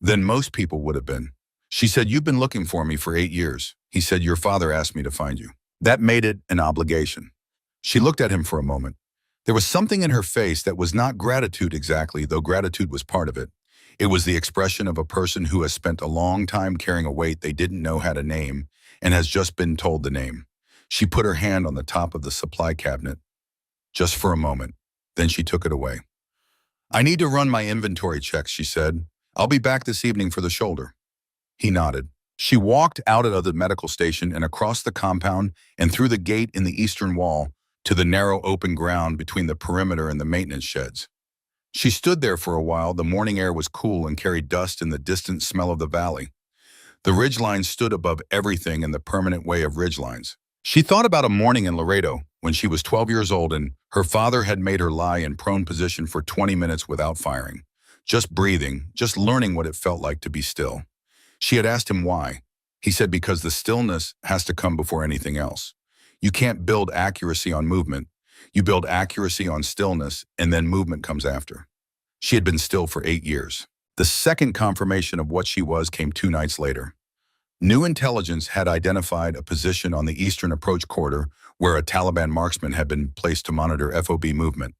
Than most people would have been. She said, you've been looking for me for 8 years. He said, your father asked me to find you. That made it an obligation. She looked at him for a moment. There was something in her face that was not gratitude exactly, though gratitude was part of it. It was the expression of a person who has spent a long time carrying a weight they didn't know how to name and has just been told the name. She put her hand on the top of the supply cabinet, just for a moment. Then she took it away. I need to run my inventory checks, she said. I'll be back this evening for the shoulder. He nodded. She walked out of the medical station and across the compound and through the gate in the eastern wall to the narrow open ground between the perimeter and the maintenance sheds. She stood there for a while. The morning air was cool and carried dust and the distant smell of the valley. The ridgeline stood above everything in the permanent way of ridgelines. She thought about a morning in Laredo when she was 12 years old and her father had made her lie in prone position for 20 minutes without firing, just breathing, just learning what it felt like to be still. She had asked him why. He said because the stillness has to come before anything else. You can't build accuracy on movement. You build accuracy on stillness, and then movement comes after. She had been still for 8 years. The second confirmation of what she was came 2 nights later. New intelligence had identified a position on the eastern approach corridor where a Taliban marksman had been placed to monitor FOB movement.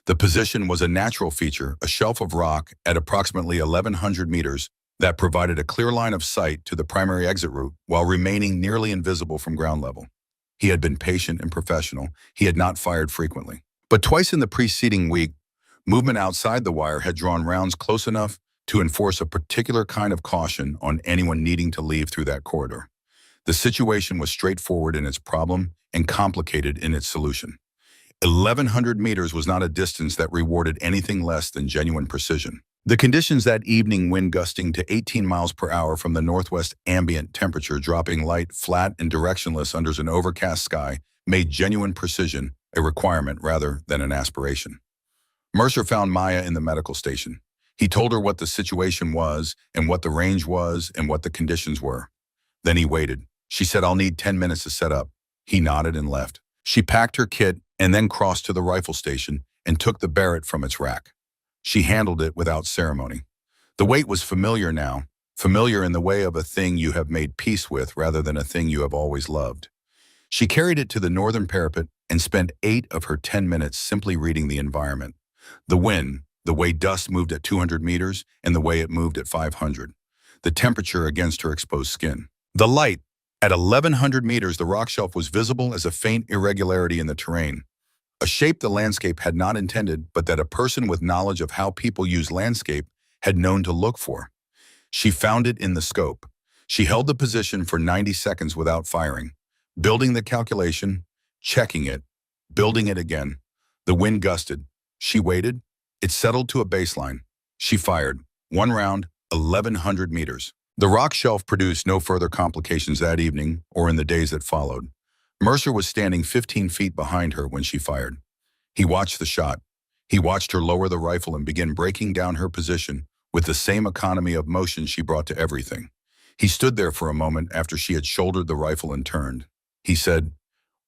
The position was a natural feature, a shelf of rock at approximately 1,100 meters that provided a clear line of sight to the primary exit route while remaining nearly invisible from ground level. He had been patient and professional. He had not fired frequently. But twice in the preceding week, movement outside the wire had drawn rounds close enough to enforce a particular kind of caution on anyone needing to leave through that corridor. The situation was straightforward in its problem and complicated in its solution. 1,100 meters was not a distance that rewarded anything less than genuine precision. The conditions that evening, wind gusting to 18 miles per hour from the northwest, ambient temperature dropping light, flat, and directionless under an overcast sky, made genuine precision a requirement rather than an aspiration. Mercer found Maya in the medical station. He told her what the situation was and what the range was and what the conditions were. Then he waited. She said, I'll need 10 minutes to set up. He nodded and left. She packed her kit and then crossed to the rifle station and took the Barrett from its rack. She handled it without ceremony. The weight was familiar now, familiar in the way of a thing you have made peace with rather than a thing you have always loved. She carried it to the northern parapet and spent 8 of her 10 minutes simply reading the environment. The wind, the way dust moved at 200 meters, and the way it moved at 500. The temperature against her exposed skin. The light. At 1,100 meters, the rock shelf was visible as a faint irregularity in the terrain. A shape the landscape had not intended, but that a person with knowledge of how people use landscape had known to look for. She found it in the scope. She held the position for 90 seconds without firing, building the calculation, checking it, building it again. The wind gusted. She waited. It settled to a baseline. She fired. One round, 1,100 meters. The rock shelf produced no further complications that evening or in the days that followed. Mercer was standing 15 feet behind her when she fired. He watched the shot. He watched her lower the rifle and begin breaking down her position with the same economy of motion she brought to everything. He stood there for a moment after she had shouldered the rifle and turned. He said,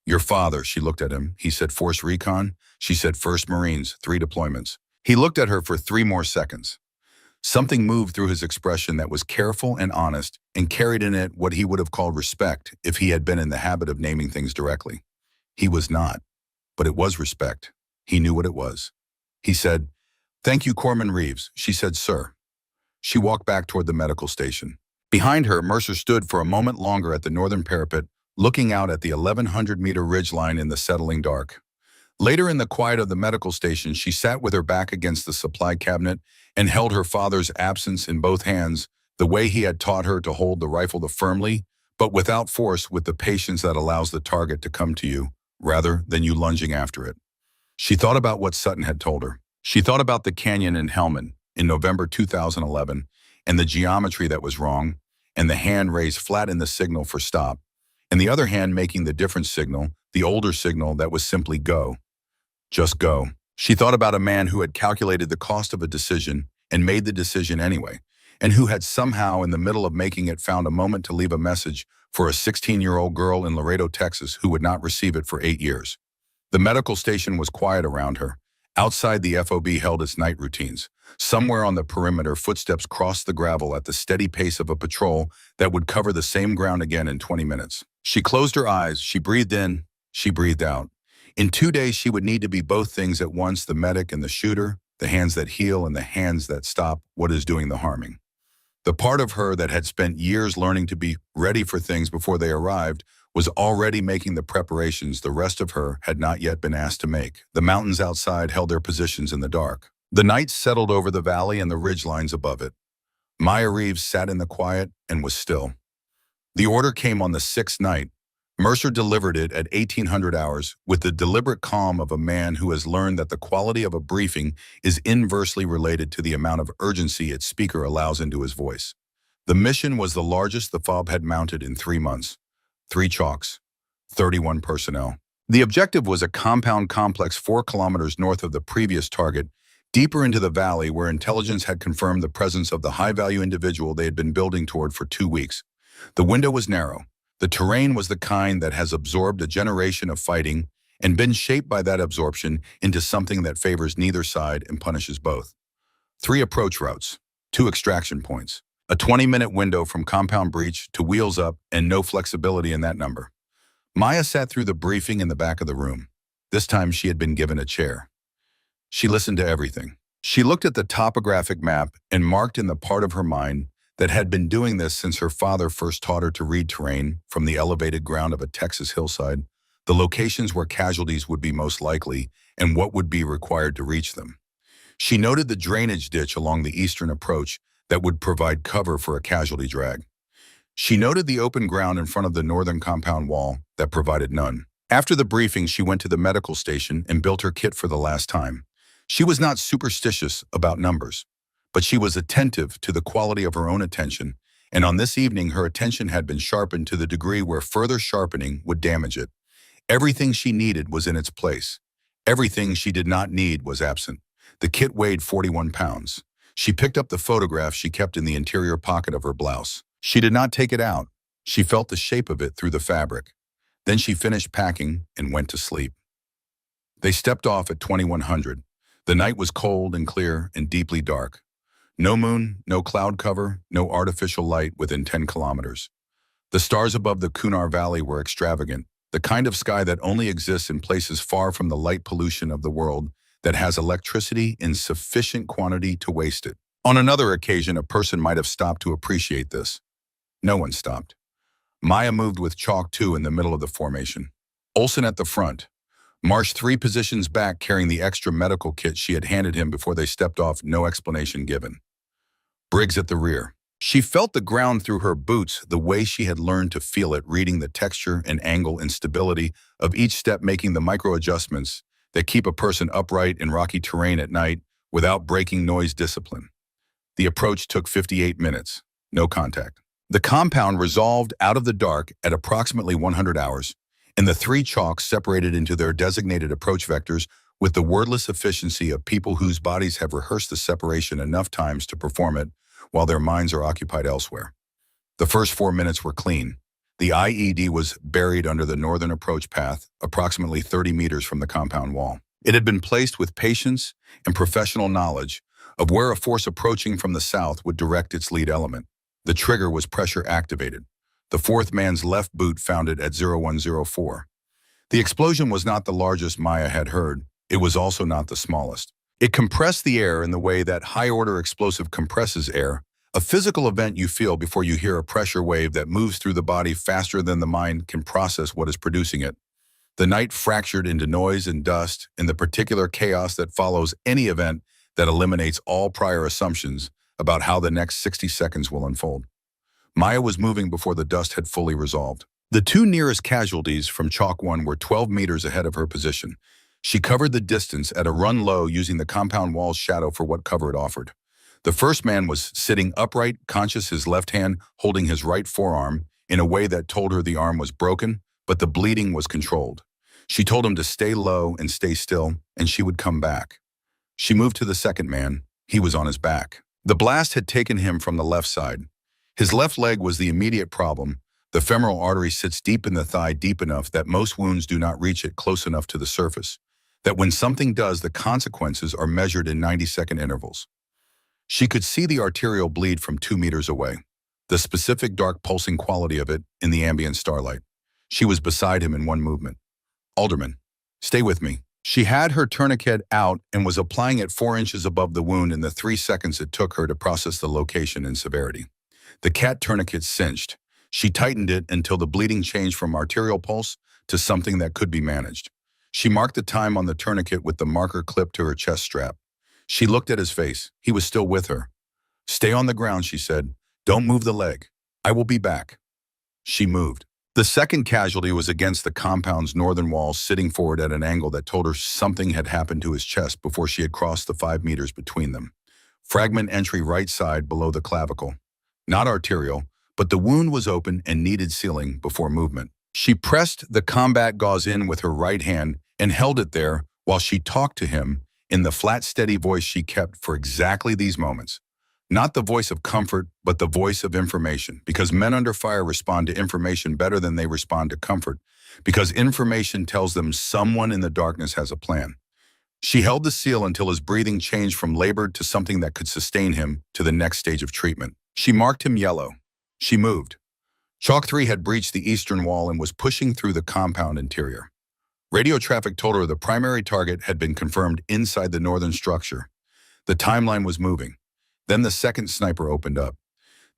"Your father," she looked at him. He said, "Force Recon?" She said, "First Marines, 3 deployments." He looked at her for 3 more seconds. Something moved through his expression that was careful and honest and carried in it what he would have called respect if he had been in the habit of naming things directly. He was not, but it was respect. He knew what it was. He said, "Thank you, Corman Reeves." She said, "Sir." She walked back toward the medical station. Behind her, Mercer stood for a moment longer at the northern parapet, looking out at the 1,100-meter ridgeline in the settling dark. Later in the quiet of the medical station, she sat with her back against the supply cabinet and held her father's absence in both hands, the way he had taught her to hold the rifle firmly, but without force, with the patience that allows the target to come to you, rather than you lunging after it. She thought about what Sutton had told her. She thought about the canyon in Helmand in November 2011, and the geometry that was wrong, and the hand raised flat in the signal for stop, and the other hand making the different signal, the older signal that was simply go. Just go. She thought about a man who had calculated the cost of a decision and made the decision anyway, and who had somehow in the middle of making it found a moment to leave a message for a 16-year-old girl in Laredo, Texas, who would not receive it for 8 years. The medical station was quiet around her. Outside, the FOB held its night routines. Somewhere on the perimeter, footsteps crossed the gravel at the steady pace of a patrol that would cover the same ground again in 20 minutes. She closed her eyes. She breathed in. She breathed out. In 2 days, she would need to be both things at once, the medic and the shooter, the hands that heal and the hands that stop what is doing the harming. The part of her that had spent years learning to be ready for things before they arrived was already making the preparations the rest of her had not yet been asked to make. The mountains outside held their positions in the dark. The night settled over the valley and the ridgelines above it. Maya Reeves sat in the quiet and was still. The order came on the 6th night. Mercer delivered it at 1800 hours with the deliberate calm of a man who has learned that the quality of a briefing is inversely related to the amount of urgency its speaker allows into his voice. The mission was the largest the FOB had mounted in 3 months. 3 chalks, 31 personnel. The objective was a compound complex 4 kilometers north of the previous target, deeper into the valley where intelligence had confirmed the presence of the high-value individual they had been building toward for 2 weeks. The window was narrow. The terrain was the kind that has absorbed a generation of fighting and been shaped by that absorption into something that favors neither side and punishes both. 3 approach routes, 2 extraction points, a 20-minute window from compound breach to wheels up, and no flexibility in that number. Maya sat through the briefing in the back of the room. This time she had been given a chair. She listened to everything. She looked at the topographic map and marked in the part of her mind that had been doing this since her father first taught her to read terrain from the elevated ground of a Texas hillside, the locations where casualties would be most likely and what would be required to reach them. She noted the drainage ditch along the eastern approach that would provide cover for a casualty drag. She noted the open ground in front of the northern compound wall that provided none. After the briefing, she went to the medical station and built her kit for the last time. She was not superstitious about numbers, but she was attentive to the quality of her own attention, and on this evening her attention had been sharpened to the degree where further sharpening would damage it. Everything she needed was in its place. Everything she did not need was absent. The kit weighed 41 pounds. She picked up the photograph she kept in the interior pocket of her blouse. She did not take it out. She felt the shape of it through the fabric. Then she finished packing and went to sleep. They stepped off at 2100. The night was cold and clear and deeply dark. No moon, no cloud cover, no artificial light within 10 kilometers. The stars above the Kunar Valley were extravagant, the kind of sky that only exists in places far from the light pollution of the world that has electricity in sufficient quantity to waste it. On another occasion, a person might have stopped to appreciate this. No one stopped. Maya moved with Chalk 2 in the middle of the formation. Olsen at the front. Marsh 3 positions back carrying the extra medical kit she had handed him before they stepped off, no explanation given. Briggs at the rear. She felt the ground through her boots the way she had learned to feel it, reading the texture and angle and stability of each step, making the micro-adjustments that keep a person upright in rocky terrain at night without breaking noise discipline. The approach took 58 minutes. No contact. The compound resolved out of the dark at approximately 100 hours, and the 3 chalks separated into their designated approach vectors with the wordless efficiency of people whose bodies have rehearsed the separation enough times to perform it while their minds are occupied elsewhere. The first 4 minutes were clean. The IED was buried under the northern approach path, approximately 30 meters from the compound wall. It had been placed with patience and professional knowledge of where a force approaching from the south would direct its lead element. The trigger was pressure activated. The 4th man's left boot found it at 0104. The explosion was not the largest Maya had heard. It was also not the smallest. It compressed the air in the way that high-order explosive compresses air, a physical event you feel before you hear a pressure wave that moves through the body faster than the mind can process what is producing it. The night fractured into noise and dust in the particular chaos that follows any event that eliminates all prior assumptions about how the next 60 seconds will unfold. Maya was moving before the dust had fully resolved. The 2 nearest casualties from Chalk 1 were 12 meters ahead of her position. She covered the distance at a run low using the compound wall's shadow for what cover it offered. The first man was sitting upright, conscious, his left hand holding his right forearm in a way that told her the arm was broken, but the bleeding was controlled. She told him to stay low and stay still, and she would come back. She moved to the second man. He was on his back. The blast had taken him from the left side. His left leg was the immediate problem. The femoral artery sits deep in the thigh, deep enough that most wounds do not reach it close enough to the surface, that when something does, the consequences are measured in 90-second intervals. She could see the arterial bleed from 2 meters away, the specific dark pulsing quality of it in the ambient starlight. She was beside him in one movement. Alderman, stay with me. She had her tourniquet out and was applying it 4 inches above the wound in the 3 seconds it took her to process the location and severity. The cat tourniquet cinched. She tightened it until the bleeding changed from arterial pulse to something that could be managed. She marked the time on the tourniquet with the marker clipped to her chest strap. She looked at his face. He was still with her. Stay on the ground, she said. Don't move the leg. I will be back. She moved. The second casualty was against the compound's northern wall, sitting forward at an angle that told her something had happened to his chest before she had crossed the 5 meters between them. Fragment entry right side below the clavicle. Not arterial, but the wound was open and needed sealing before movement. She pressed the combat gauze in with her right hand and held it there while she talked to him in the flat, steady voice she kept for exactly these moments. Not the voice of comfort, but the voice of information, because men under fire respond to information better than they respond to comfort, because information tells them someone in the darkness has a plan. She held the seal until his breathing changed from labored to something that could sustain him to the next stage of treatment. She marked him yellow. She moved. Chalk 3 had breached the eastern wall and was pushing through the compound interior. Radio traffic told her the primary target had been confirmed inside the northern structure. The timeline was moving. Then the second sniper opened up.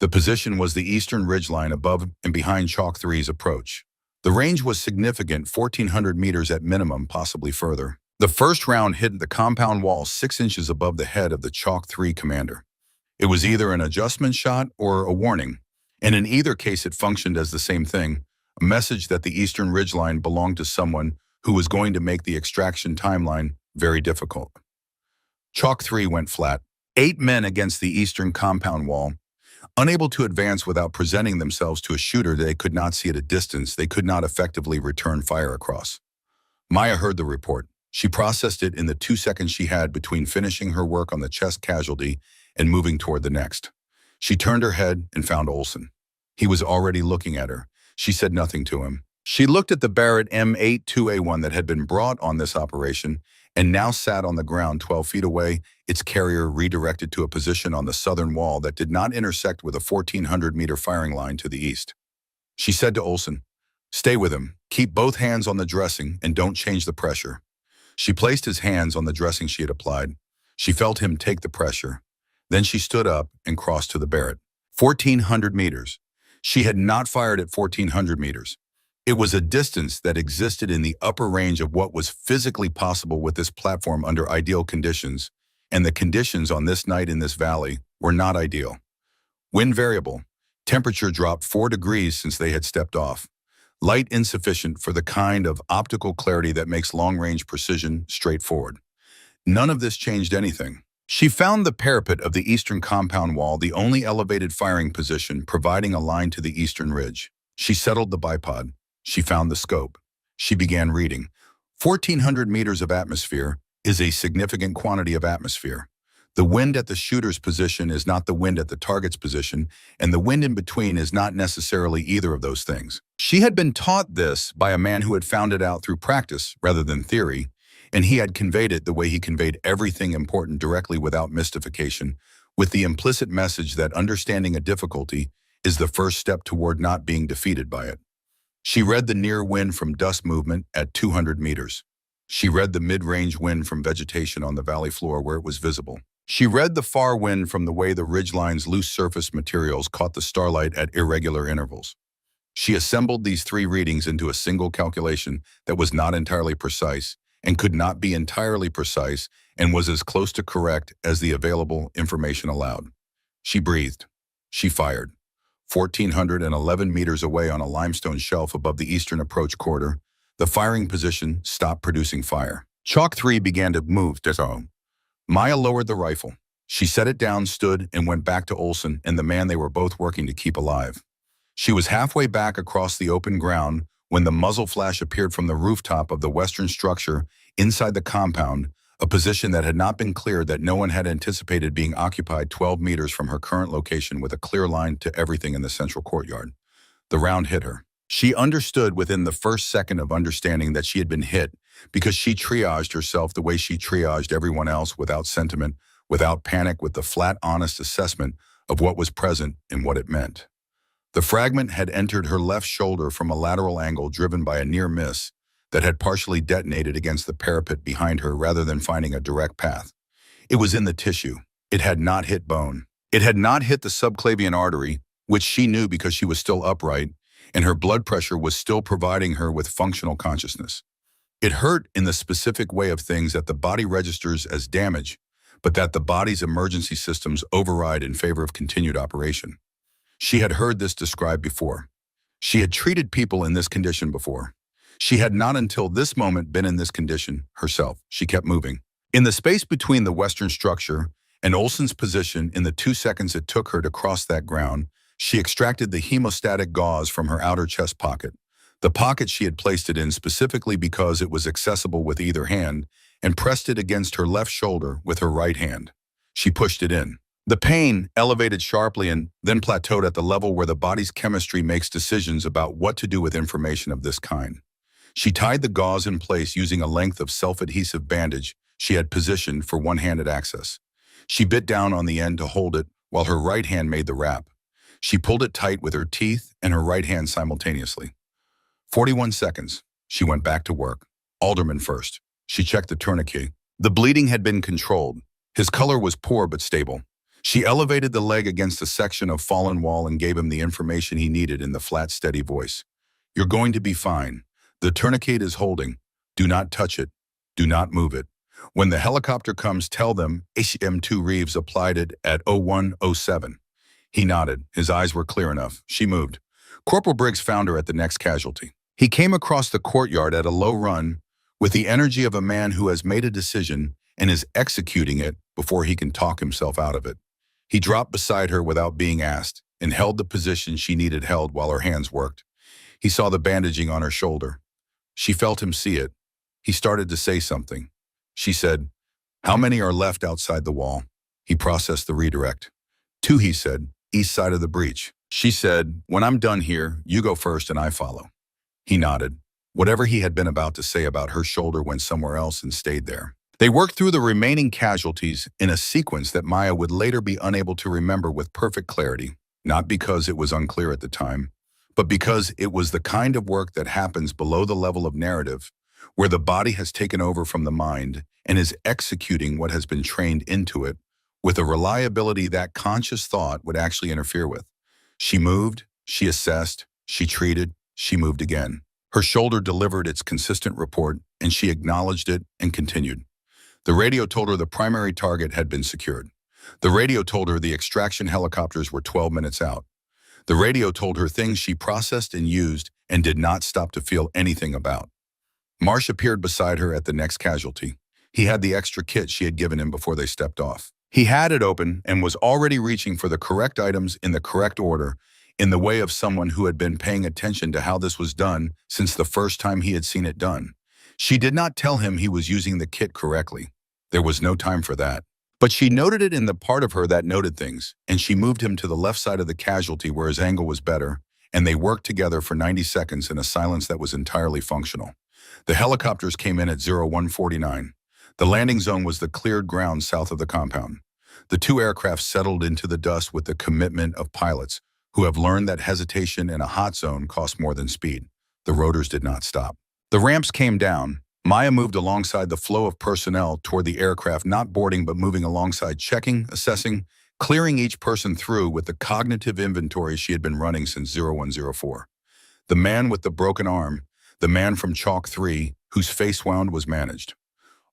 The position was the eastern ridgeline above and behind Chalk 3's approach. The range was significant, 1,400 meters at minimum, possibly further. The first round hit the compound wall 6 inches above the head of the Chalk 3 commander. It was either an adjustment shot or a warning, and in either case it functioned as the same thing, a message that the eastern ridgeline belonged to someone who was going to make the extraction timeline very difficult. Chalk 3 went flat. 8 men against the eastern compound wall. Unable to advance without presenting themselves to a shooter they could not see at a distance, they could not effectively return fire across. Maya heard the report. She processed it in the 2 seconds she had between finishing her work on the chest casualty and moving toward the next. She turned her head and found Olsen. He was already looking at her. She said nothing to him. She looked at the Barrett M82A1 that had been brought on this operation and now sat on the ground 12 feet away, its carrier redirected to a position on the southern wall that did not intersect with a 1,400-meter firing line to the east. She said to Olsen, "Stay with him. Keep both hands on the dressing and don't change the pressure." She placed his hands on the dressing she had applied. She felt him take the pressure. Then she stood up and crossed to the Barrett. 1,400 meters. She had not fired at 1,400 meters. It was a distance that existed in the upper range of what was physically possible with this platform under ideal conditions, and the conditions on this night in this valley were not ideal. Wind variable. Temperature dropped 4 degrees since they had stepped off. Light insufficient for the kind of optical clarity that makes long-range precision straightforward. None of this changed anything. She found the parapet of the eastern compound wall the only elevated firing position providing a line to the eastern ridge. She settled the bipod. She found the scope. She began reading. 1,400 meters of atmosphere is a significant quantity of atmosphere. The wind at the shooter's position is not the wind at the target's position, and the wind in between is not necessarily either of those things. She had been taught this by a man who had found it out through practice rather than theory, and he had conveyed it the way he conveyed everything important directly without mystification, with the implicit message that understanding a difficulty is the first step toward not being defeated by it. She read the near wind from dust movement at 200 meters. She read the mid-range wind from vegetation on the valley floor where it was visible. She read the far wind from the way the ridgeline's loose surface materials caught the starlight at irregular intervals. She assembled these 3 readings into a single calculation that was not entirely precise and could not be entirely precise and was as close to correct as the available information allowed. She breathed. She fired. 1,411 meters away on a limestone shelf above the eastern approach quarter, the firing position stopped producing fire. Chalk 3 began to move to zone. Maya lowered the rifle. She set it down, stood, and went back to Olsen and the man they were both working to keep alive. She was halfway back across the open ground when the muzzle flash appeared from the rooftop of the western structure inside the compound, a position that had not been cleared that no one had anticipated being occupied 12 meters from her current location with a clear line to everything in the central courtyard. The round hit her. She understood within the first second of understanding that she had been hit because she triaged herself the way she triaged everyone else, without sentiment, without panic, with the flat, honest assessment of what was present and what it meant. The fragment had entered her left shoulder from a lateral angle driven by a near miss that had partially detonated against the parapet behind her rather than finding a direct path. It was in the tissue. It had not hit bone. It had not hit the subclavian artery, which she knew because she was still upright, and her blood pressure was still providing her with functional consciousness. It hurt in the specific way of things that the body registers as damage, but that the body's emergency systems override in favor of continued operation. She had heard this described before. She had treated people in this condition before. She had not until this moment been in this condition herself. She kept moving. In the space between the western structure and Olsen's position, in the 2 seconds it took her to cross that ground, she extracted the hemostatic gauze from her outer chest pocket, the pocket she had placed it in specifically because it was accessible with either hand, and pressed it against her left shoulder with her right hand. She pushed it in. The pain elevated sharply and then plateaued at the level where the body's chemistry makes decisions about what to do with information of this kind. She tied the gauze in place using a length of self-adhesive bandage she had positioned for one-handed access. She bit down on the end to hold it while her right hand made the wrap. She pulled it tight with her teeth and her right hand simultaneously. 41 seconds. She went back to work. Alderman first. She checked the tourniquet. The bleeding had been controlled. His color was poor but stable. She elevated the leg against a section of fallen wall and gave him the information he needed in the flat, steady voice. "You're going to be fine. The tourniquet is holding. Do not touch it. Do not move it. When the helicopter comes, tell them ACM2 Reeves applied it at 0107. He nodded. His eyes were clear enough. She moved. Corporal Briggs found her at the next casualty. He came across the courtyard at a low run with the energy of a man who has made a decision and is executing it before he can talk himself out of it. He dropped beside her without being asked and held the position she needed held while her hands worked. He saw the bandaging on her shoulder. She felt him see it. He started to say something. She said, "How many are left outside the wall?" He processed the redirect. 2, he said, "east side of the breach." She said, "When I'm done here, you go first and I follow." He nodded. Whatever he had been about to say about her shoulder went somewhere else and stayed there. They worked through the remaining casualties in a sequence that Maya would later be unable to remember with perfect clarity, not because it was unclear at the time, but because it was the kind of work that happens below the level of narrative, where the body has taken over from the mind and is executing what has been trained into it with a reliability that conscious thought would actually interfere with. She moved, she assessed, she treated, she moved again. Her shoulder delivered its consistent report, and she acknowledged it and continued. The radio told her the primary target had been secured. The radio told her the extraction helicopters were 12 minutes out. The radio told her things she processed and used and did not stop to feel anything about. Marsh appeared beside her at the next casualty. He had the extra kit she had given him before they stepped off. He had it open and was already reaching for the correct items in the correct order, in the way of someone who had been paying attention to how this was done since the first time he had seen it done. She did not tell him he was using the kit correctly. There was no time for that. But she noted it in the part of her that noted things, and she moved him to the left side of the casualty where his angle was better, and they worked together for 90 seconds in a silence that was entirely functional. The helicopters came in at 0149. The landing zone was the cleared ground south of the compound. The two aircraft settled into the dust with the commitment of pilots who have learned that hesitation in a hot zone costs more than speed. The rotors did not stop. The ramps came down. Maya moved alongside the flow of personnel toward the aircraft, not boarding but moving alongside, checking, assessing, clearing each person through with the cognitive inventory she had been running since 0104. The man with the broken arm, the man from Chalk 3, whose face wound was managed.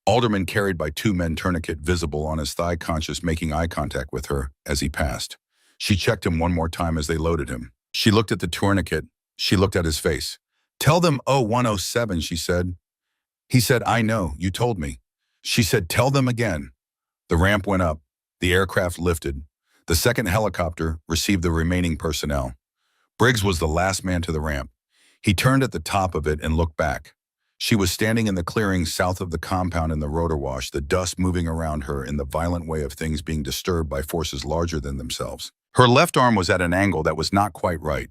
Alderman carried by two men, tourniquet visible on his thigh, conscious, making eye contact with her as he passed. She checked him one more time as they loaded him. She looked at the tourniquet. She looked at his face. "Tell them 0107, she said. He said, "I know, you told me." She said, "Tell them again." The ramp went up. The aircraft lifted. The second helicopter received the remaining personnel. Briggs was the last man to the ramp. He turned at the top of it and looked back. She was standing in the clearing south of the compound in the rotor wash, the dust moving around her in the violent way of things being disturbed by forces larger than themselves. Her left arm was at an angle that was not quite right.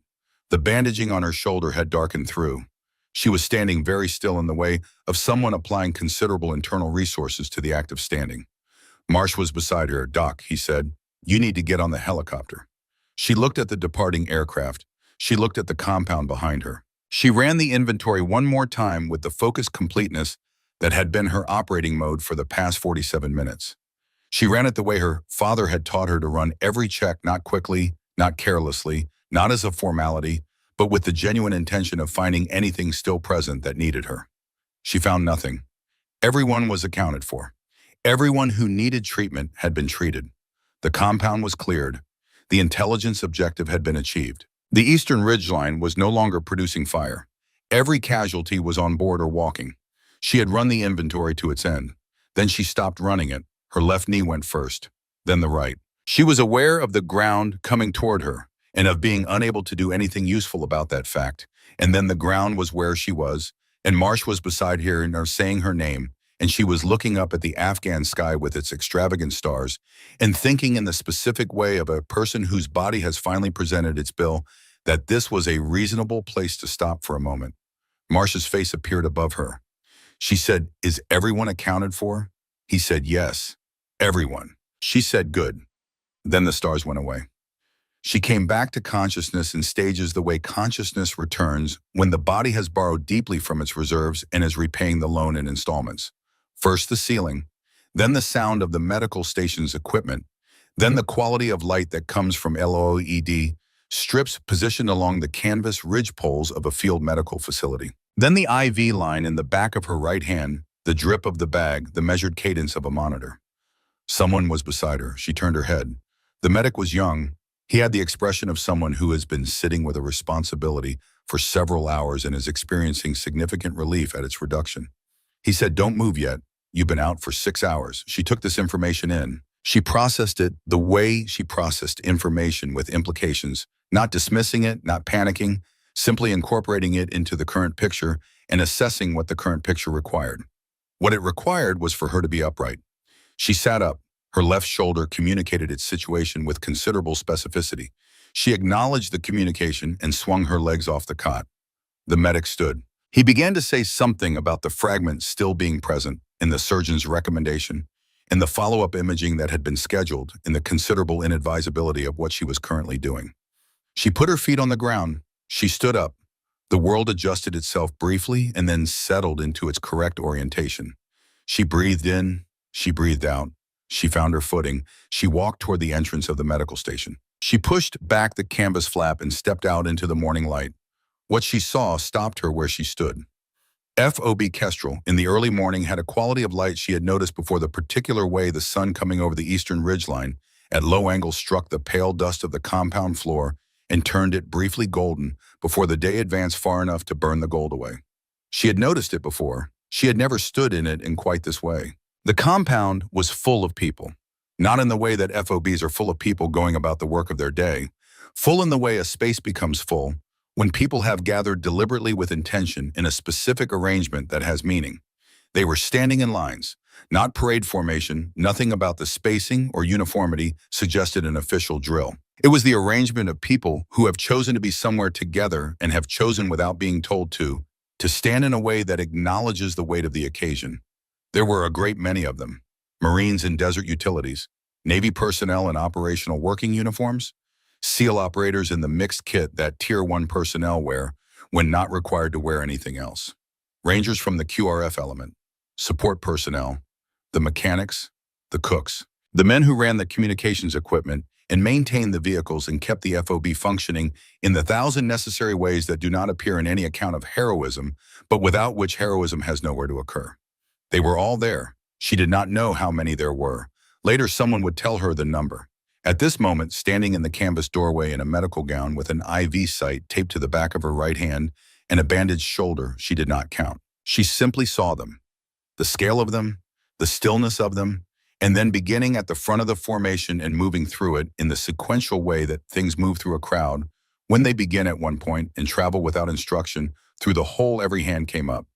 The bandaging on her shoulder had darkened through. She was standing very still in the way of someone applying considerable internal resources to the act of standing. Marsh was beside her. "Doc," he said, "you need to get on the helicopter." She looked at the departing aircraft. She looked at the compound behind her. She ran the inventory one more time with the focused completeness that had been her operating mode for the past 47 minutes. She ran it the way her father had taught her to run every check, not quickly, not carelessly, not as a formality, but with the genuine intention of finding anything still present that needed her. She found nothing. Everyone was accounted for. Everyone who needed treatment had been treated. The compound was cleared. The intelligence objective had been achieved. The Eastern Ridgeline was no longer producing fire. Every casualty was on board or walking. She had run the inventory to its end. Then she stopped running it. Her left knee went first, then the right. She was aware of the ground coming toward her, and of being unable to do anything useful about that fact. And then the ground was where she was, and Marsh was beside her and saying her name, and she was looking up at the Afghan sky with its extravagant stars, and thinking in the specific way of a person whose body has finally presented its bill that this was a reasonable place to stop for a moment. Marsh's face appeared above her. She said, "Is everyone accounted for?" He said, "Yes, everyone." She said, "Good." Then the stars went away. She came back to consciousness in stages, the way consciousness returns when the body has borrowed deeply from its reserves and is repaying the loan in installments. First the ceiling, then the sound of the medical station's equipment, then the quality of light that comes from LED strips positioned along the canvas ridge poles of a field medical facility. Then the IV line in the back of her right hand, the drip of the bag, the measured cadence of a monitor. Someone was beside her. She turned her head. The medic was young. He had the expression of someone who has been sitting with a responsibility for several hours and is experiencing significant relief at its reduction. He said, "Don't move yet. You've been out for 6 hours." She took this information in. She processed it the way she processed information, with implications, not dismissing it, not panicking, simply incorporating it into the current picture and assessing what the current picture required. What it required was for her to be upright. She sat up. Her left shoulder communicated its situation with considerable specificity. She acknowledged the communication and swung her legs off the cot. The medic stood. He began to say something about the fragment still being present, in the surgeon's recommendation, in the follow-up imaging that had been scheduled, in the considerable inadvisability of what she was currently doing. She put her feet on the ground. She stood up. The world adjusted itself briefly and then settled into its correct orientation. She breathed in. She breathed out. She found her footing. She walked toward the entrance of the medical station. She pushed back the canvas flap and stepped out into the morning light. What she saw stopped her where she stood. FOB Kestrel, in the early morning, had a quality of light she had noticed before. The particular way the sun coming over the eastern ridgeline at low angles struck the pale dust of the compound floor and turned it briefly golden before the day advanced far enough to burn the gold away. She had noticed it before. She had never stood in it in quite this way. The compound was full of people, not in the way that FOBs are full of people going about the work of their day, full in the way a space becomes full when people have gathered deliberately with intention in a specific arrangement that has meaning. They were standing in lines, not parade formation. Nothing about the spacing or uniformity suggested an official drill. It was the arrangement of people who have chosen to be somewhere together and have chosen without being told to stand in a way that acknowledges the weight of the occasion. There were a great many of them: Marines in desert utilities, Navy personnel in operational working uniforms, SEAL operators in the mixed kit that Tier 1 personnel wear when not required to wear anything else, Rangers from the QRF element, support personnel, the mechanics, the cooks, the men who ran the communications equipment and maintained the vehicles and kept the FOB functioning in the thousand necessary ways that do not appear in any account of heroism, but without which heroism has nowhere to occur. They were all there. She did not know how many there were. Later, someone would tell her the number. At this moment, standing in the canvas doorway in a medical gown with an IV site taped to the back of her right hand and a bandaged shoulder, she did not count. She simply saw them, the scale of them, the stillness of them, and then beginning at the front of the formation and moving through it in the sequential way that things move through a crowd. When they begin at one point and travel without instruction, through the whole every hand came up.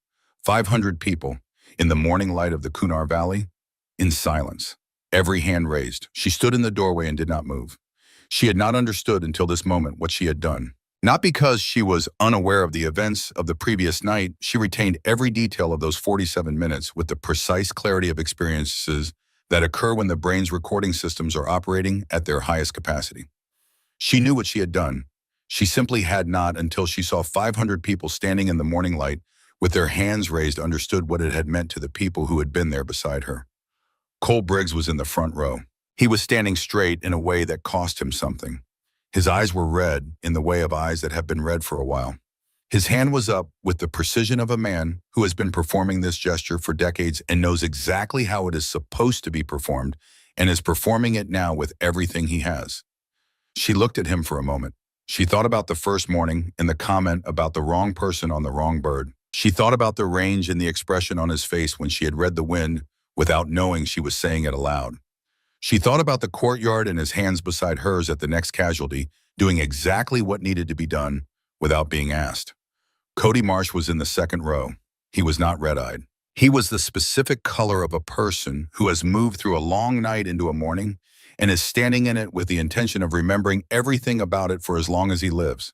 500 people, in the morning light of the Kunar Valley, in silence. Every hand raised. She stood in the doorway and did not move. She had not understood until this moment what she had done. Not because she was unaware of the events of the previous night, she retained every detail of those 47 minutes with the precise clarity of experiences that occur when the brain's recording systems are operating at their highest capacity. She knew what she had done. She simply had not, until she saw 500 people standing in the morning light with their hands raised, understood what it had meant to the people who had been there beside her. Cole Briggs was in the front row. He was standing straight in a way that cost him something. His eyes were red in the way of eyes that have been red for a while. His hand was up with the precision of a man who has been performing this gesture for decades and knows exactly how it is supposed to be performed and is performing it now with everything he has. She looked at him for a moment. She thought about the first morning and the comment about the wrong person on the wrong bird. She thought about the range and the expression on his face when she had read the wind without knowing she was saying it aloud. She thought about the courtyard and his hands beside hers at the next casualty, doing exactly what needed to be done without being asked. Cody Marsh was in the second row. He was not red-eyed. He was the specific color of a person who has moved through a long night into a morning and is standing in it with the intention of remembering everything about it for as long as he lives.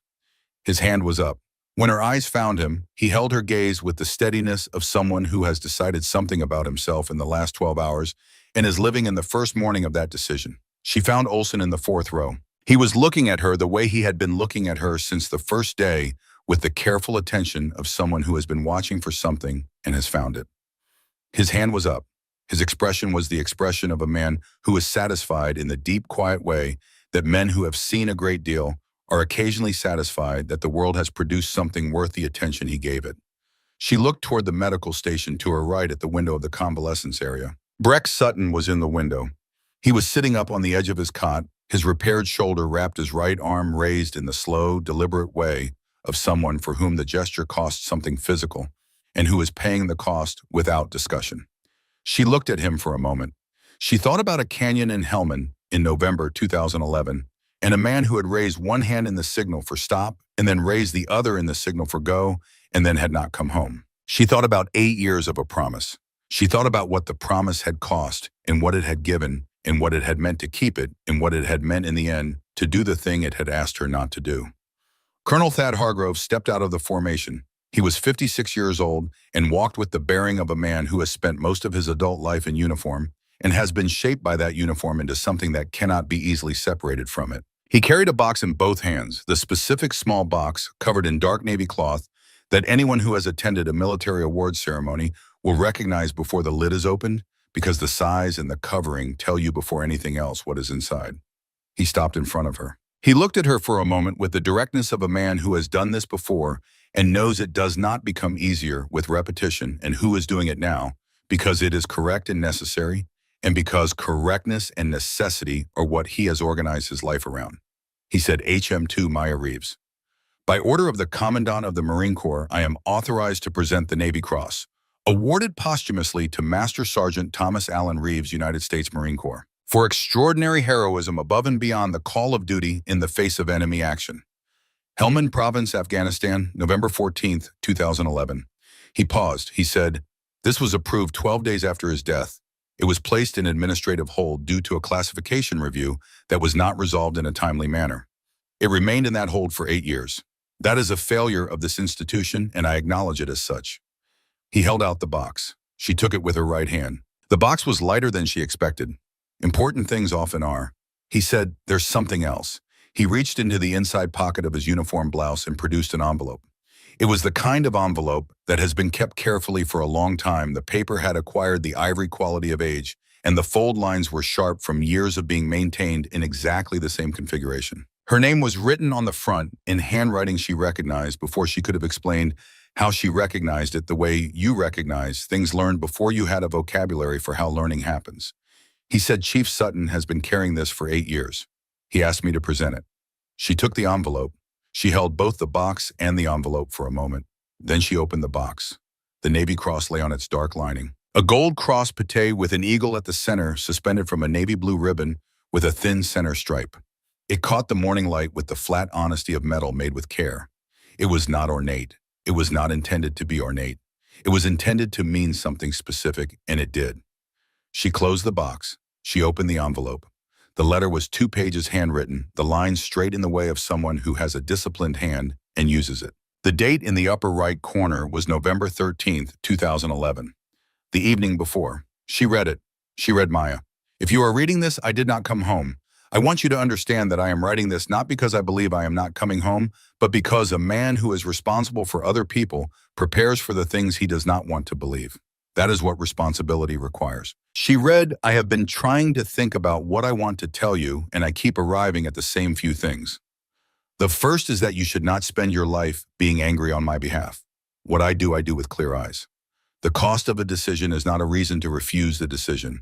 His hand was up. When her eyes found him, he held her gaze with the steadiness of someone who has decided something about himself in the last 12 hours and is living in the first morning of that decision. She found Olson in the fourth row. He was looking at her the way he had been looking at her since the first day, with the careful attention of someone who has been watching for something and has found it. His hand was up. His expression was the expression of a man who is satisfied in the deep, quiet way that men who have seen a great deal are occasionally satisfied that the world has produced something worth the attention he gave it. She looked toward the medical station to her right at the window of the convalescence area. Breck Sutton was in the window. He was sitting up on the edge of his cot, his repaired shoulder wrapped, his right arm raised in the slow, deliberate way of someone for whom the gesture costs something physical and who is paying the cost without discussion. She looked at him for a moment. She thought about a canyon in Helmand in November 2011, and a man who had raised one hand in the signal for stop and then raised the other in the signal for go and then had not come home. She thought about 8 years of a promise. She thought about what the promise had cost and what it had given and what it had meant to keep it and what it had meant in the end to do the thing it had asked her not to do. Colonel Thad Hargrove stepped out of the formation. He was 56 years old and walked with the bearing of a man who has spent most of his adult life in uniform and has been shaped by that uniform into something that cannot be easily separated from it. He carried a box in both hands, the specific small box covered in dark navy cloth that anyone who has attended a military awards ceremony will recognize before the lid is opened, because the size and the covering tell you before anything else what is inside. He stopped in front of her. He looked at her for a moment with the directness of a man who has done this before and knows it does not become easier with repetition, and who is doing it now because it is correct and necessary, and because correctness and necessity are what he has organized his life around. He said, HM2 Maya Reeves. By order of the Commandant of the Marine Corps, I am authorized to present the Navy Cross, awarded posthumously to Master Sergeant Thomas Allen Reeves, United States Marine Corps, for extraordinary heroism above and beyond the call of duty in the face of enemy action. Helmand Province, Afghanistan, November 14, 2011. He paused. He said, this was approved 12 days after his death. It was placed in administrative hold due to a classification review that was not resolved in a timely manner. It remained in that hold for 8 years. That is a failure of this institution, and I acknowledge it as such. He held out the box. She took it with her right hand. The box was lighter than she expected. Important things often are. He said, there's something else. He reached into the inside pocket of his uniform blouse and produced an envelope. It was the kind of envelope that has been kept carefully for a long time. The paper had acquired the ivory quality of age, and the fold lines were sharp from years of being maintained in exactly the same configuration. Her name was written on the front in handwriting she recognized before she could have explained how she recognized it the way you recognize things learned before you had a vocabulary for how learning happens. He said, Chief Sutton has been carrying this for 8 years. He asked me to present it. She took the envelope. She held both the box and the envelope for a moment. Then she opened the box. The Navy Cross lay on its dark lining. A gold cross patée with an eagle at the center suspended from a navy blue ribbon with a thin center stripe. It caught the morning light with the flat honesty of metal made with care. It was not ornate. It was not intended to be ornate. It was intended to mean something specific, and it did. She closed the box. She opened the envelope. The letter was 2 pages handwritten, the lines straight in the way of someone who has a disciplined hand and uses it. The date in the upper right corner was November 13th, 2011. The evening before. She read it. She read Maya. If you are reading this, I did not come home. I want you to understand that I am writing this not because I believe I am not coming home, but because a man who is responsible for other people prepares for the things he does not want to believe. That is what responsibility requires. She read, I have been trying to think about what I want to tell you, and I keep arriving at the same few things. The first is that you should not spend your life being angry on my behalf. What I do with clear eyes. The cost of a decision is not a reason to refuse the decision.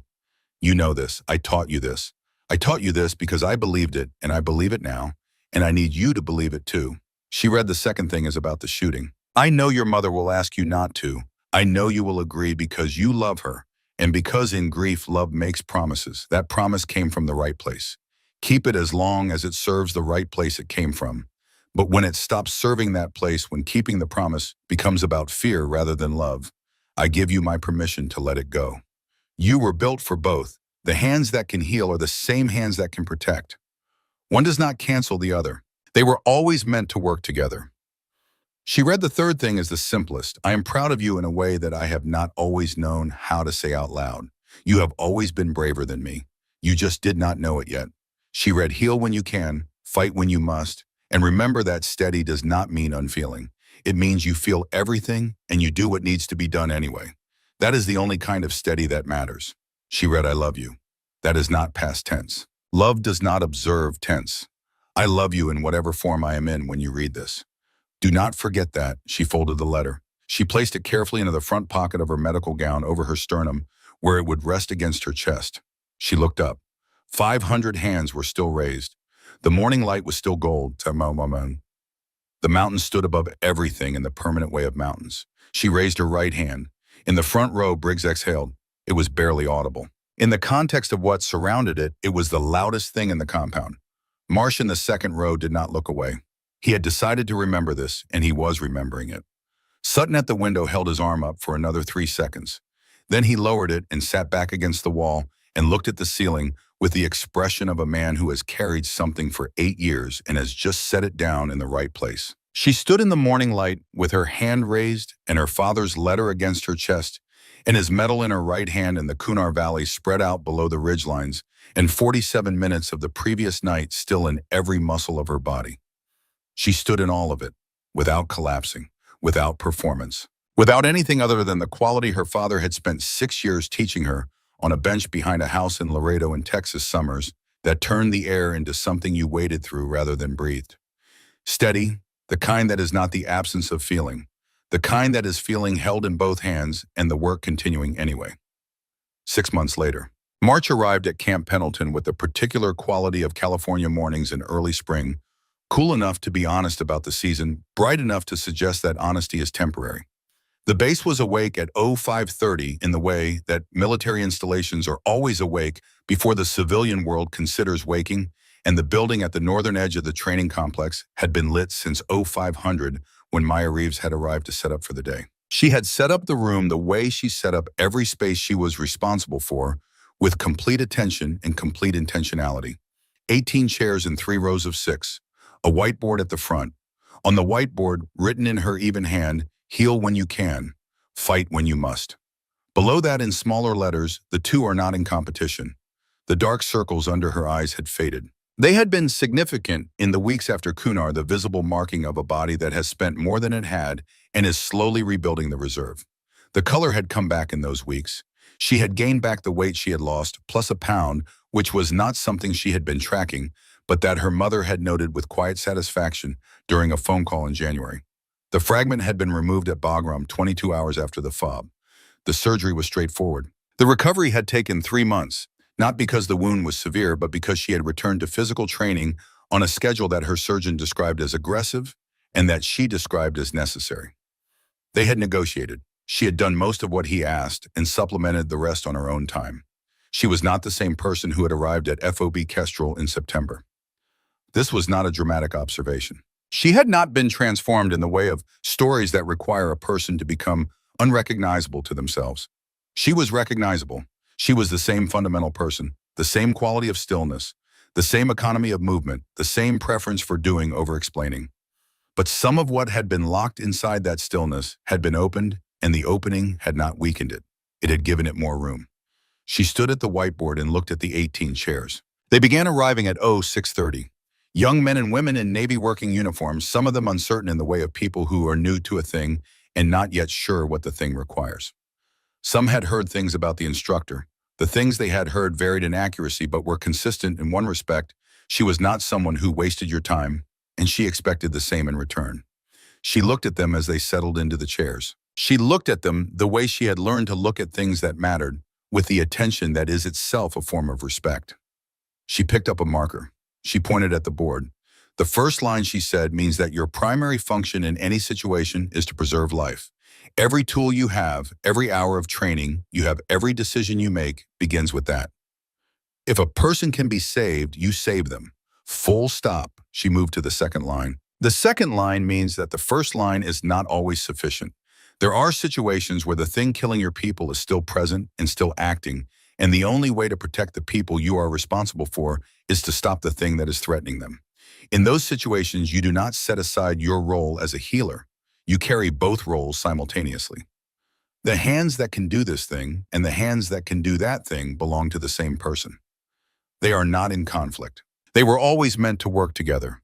You know this. I taught you this. I taught you this because I believed it, and I believe it now, and I need you to believe it too. She read the second thing is about the shooting. I know your mother will ask you not to. I know you will agree because you love her, and because in grief love makes promises. That promise came from the right place. Keep it as long as it serves the right place it came from. But when it stops serving that place, when keeping the promise becomes about fear rather than love, I give you my permission to let it go. You were built for both. The hands that can heal are the same hands that can protect. One does not cancel the other. They were always meant to work together. She read the third thing as the simplest. I am proud of you in a way that I have not always known how to say out loud. You have always been braver than me. You just did not know it yet. She read, heal when you can, fight when you must, and remember that steady does not mean unfeeling. It means you feel everything and you do what needs to be done anyway. That is the only kind of steady that matters. She read, I love you. That is not past tense. Love does not observe tense. I love you in whatever form I am in when you read this. Do not forget that. She folded the letter. She placed it carefully into the front pocket of her medical gown over her sternum, where it would rest against her chest. She looked up. 500 hands were still raised. The morning light was still gold. The mountains stood above everything in the permanent way of mountains. She raised her right hand. In the front row, Briggs exhaled. It was barely audible. In the context of what surrounded it, it was the loudest thing in the compound. Marsh in the second row did not look away. He had decided to remember this, and he was remembering it. Sutton at the window held his arm up for another 3 seconds. Then he lowered it and sat back against the wall and looked at the ceiling with the expression of a man who has carried something for 8 years and has just set it down in the right place. She stood in the morning light with her hand raised and her father's letter against her chest and his medal in her right hand and the Kunar Valley spread out below the ridgelines and 47 minutes of the previous night still in every muscle of her body. She stood in all of it, without collapsing, without performance, without anything other than the quality her father had spent 6 years teaching her on a bench behind a house in Laredo in Texas summers that turned the air into something you waded through rather than breathed. Steady, the kind that is not the absence of feeling, the kind that is feeling held in both hands and the work continuing anyway. 6 months later, March arrived at Camp Pendleton with the particular quality of California mornings in early spring, cool enough to be honest about the season, bright enough to suggest that honesty is temporary. The base was awake at 0530 in the way that military installations are always awake before the civilian world considers waking, and the building at the northern edge of the training complex had been lit since 0500 when Maya Reeves had arrived to set up for the day. She had set up the room the way she set up every space she was responsible for, with complete attention and complete intentionality. 18 chairs in 3 rows of 6, a whiteboard at the front. On the whiteboard, written in her even hand, heal when you can, fight when you must. Below that in smaller letters, the two are not in competition. The dark circles under her eyes had faded. They had been significant in the weeks after Kunar, the visible marking of a body that has spent more than it had and is slowly rebuilding the reserve. The color had come back in those weeks. She had gained back the weight she had lost, plus a pound, which was not something she had been tracking, but that her mother had noted with quiet satisfaction during a phone call in January. The fragment had been removed at Bagram 22 hours after the FOB. The surgery was straightforward. The recovery had taken 3 months, not because the wound was severe, but because she had returned to physical training on a schedule that her surgeon described as aggressive and that she described as necessary. They had negotiated. She had done most of what he asked and supplemented the rest on her own time. She was not the same person who had arrived at FOB Kestrel in September. This was not a dramatic observation. She had not been transformed in the way of stories that require a person to become unrecognizable to themselves. She was recognizable. She was the same fundamental person, the same quality of stillness, the same economy of movement, the same preference for doing over explaining. But some of what had been locked inside that stillness had been opened, and the opening had not weakened it. It had given it more room. She stood at the whiteboard and looked at the 18 chairs. They began arriving at 0630. Young men and women in Navy working uniforms, some of them uncertain in the way of people who are new to a thing and not yet sure what the thing requires. Some had heard things about the instructor. The things they had heard varied in accuracy but were consistent in one respect. She was not someone who wasted your time, and she expected the same in return. She looked at them as they settled into the chairs. She looked at them the way she had learned to look at things that mattered, with the attention that is itself a form of respect. She picked up a marker. She pointed at the board. The first line she said means that your primary function in any situation is to preserve life. Every tool you have, every hour of training you have, every decision you make begins with that. If a person can be saved, you save them. Full stop. She moved to the second line. The second line means that the first line is not always sufficient. There are situations where the thing killing your people is still present and still acting, and the only way to protect the people you are responsible for is to stop the thing that is threatening them. In those situations, you do not set aside your role as a healer. You carry both roles simultaneously. The hands that can do this thing and the hands that can do that thing belong to the same person. They are not in conflict. They were always meant to work together.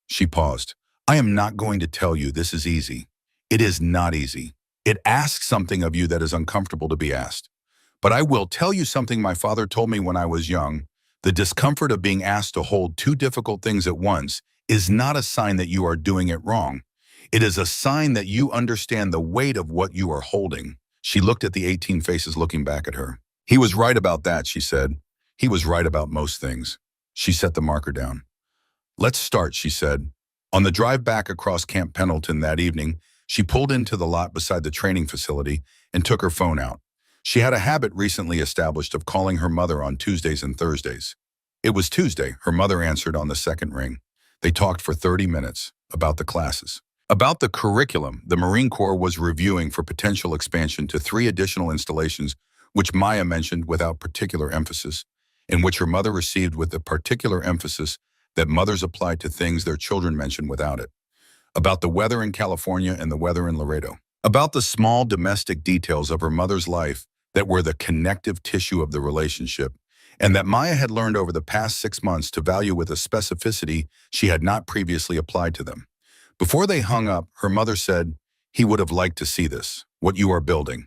She paused. I am not going to tell you this is easy. It is not easy. It asks something of you that is uncomfortable to be asked. But I will tell you something my father told me when I was young. The discomfort of being asked to hold 2 difficult things at once is not a sign that you are doing it wrong. It is a sign that you understand the weight of what you are holding. She looked at the 18 faces looking back at her. He was right about that, she said. He was right about most things. She set the marker down. Let's start, she said. On the drive back across Camp Pendleton that evening, she pulled into the lot beside the training facility and took her phone out. She had a habit recently established of calling her mother on Tuesdays and Thursdays. It was Tuesday. Her mother answered on the second ring. They talked for 30 minutes about the classes. About the curriculum the Marine Corps was reviewing for potential expansion to 3 additional installations, which Maya mentioned without particular emphasis, and which her mother received with the particular emphasis that mothers apply to things their children mention without it. about the weather in California and the weather in Laredo, about the small domestic details of her mother's life that were the connective tissue of the relationship, and that Maya had learned over the past 6 months to value with a specificity she had not previously applied to them. Before they hung up, her mother said, "He would have liked to see this, what you are building."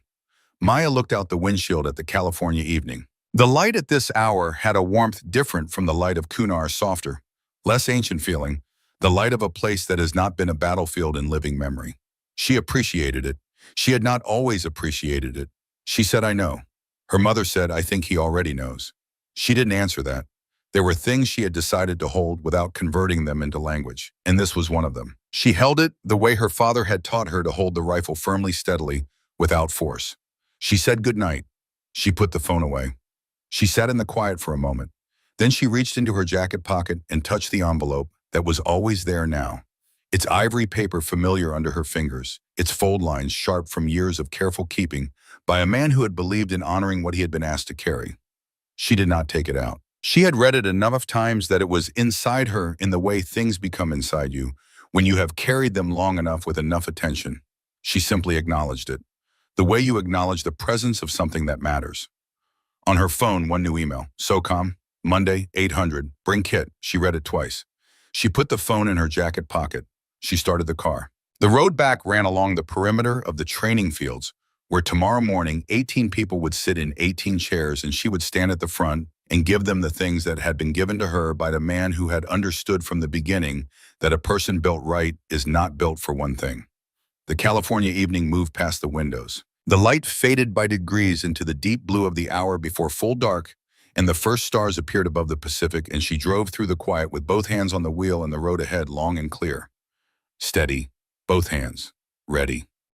Maya looked out the windshield at the California evening. The light at this hour had a warmth different from the light of Kunar's softer, less ancient feeling, the light of a place that has not been a battlefield in living memory. She appreciated it. She had not always appreciated it. She said, "I know." Her mother said, "I think he already knows." She didn't answer that. There were things she had decided to hold without converting them into language, and this was one of them. She held it the way her father had taught her to hold the rifle firmly, steadily, without force. She said goodnight. She put the phone away. She sat in the quiet for a moment. Then she reached into her jacket pocket and touched the envelope that was always there now. Its ivory paper familiar under her fingers, its fold lines sharp from years of careful keeping by a man who had believed in honoring what he had been asked to carry. She did not take it out. She had read it enough of times that it was inside her in the way things become inside you when you have carried them long enough with enough attention. She simply acknowledged it, the way you acknowledge the presence of something that matters. On her phone, one new email. SOCOM, Monday, 800. Bring kit. She read it twice. She put the phone in her jacket pocket. She started the car. The road back ran along the perimeter of the training fields, where tomorrow morning 18 people would sit in 18 chairs and she would stand at the front and give them the things that had been given to her by the man who had understood from the beginning that a person built right is not built for one thing. The California evening moved past the windows. The light faded by degrees into the deep blue of the hour before full dark, and the first stars appeared above the Pacific, and she drove through the quiet with both hands on the wheel and the road ahead long and clear. Steady, both hands, ready.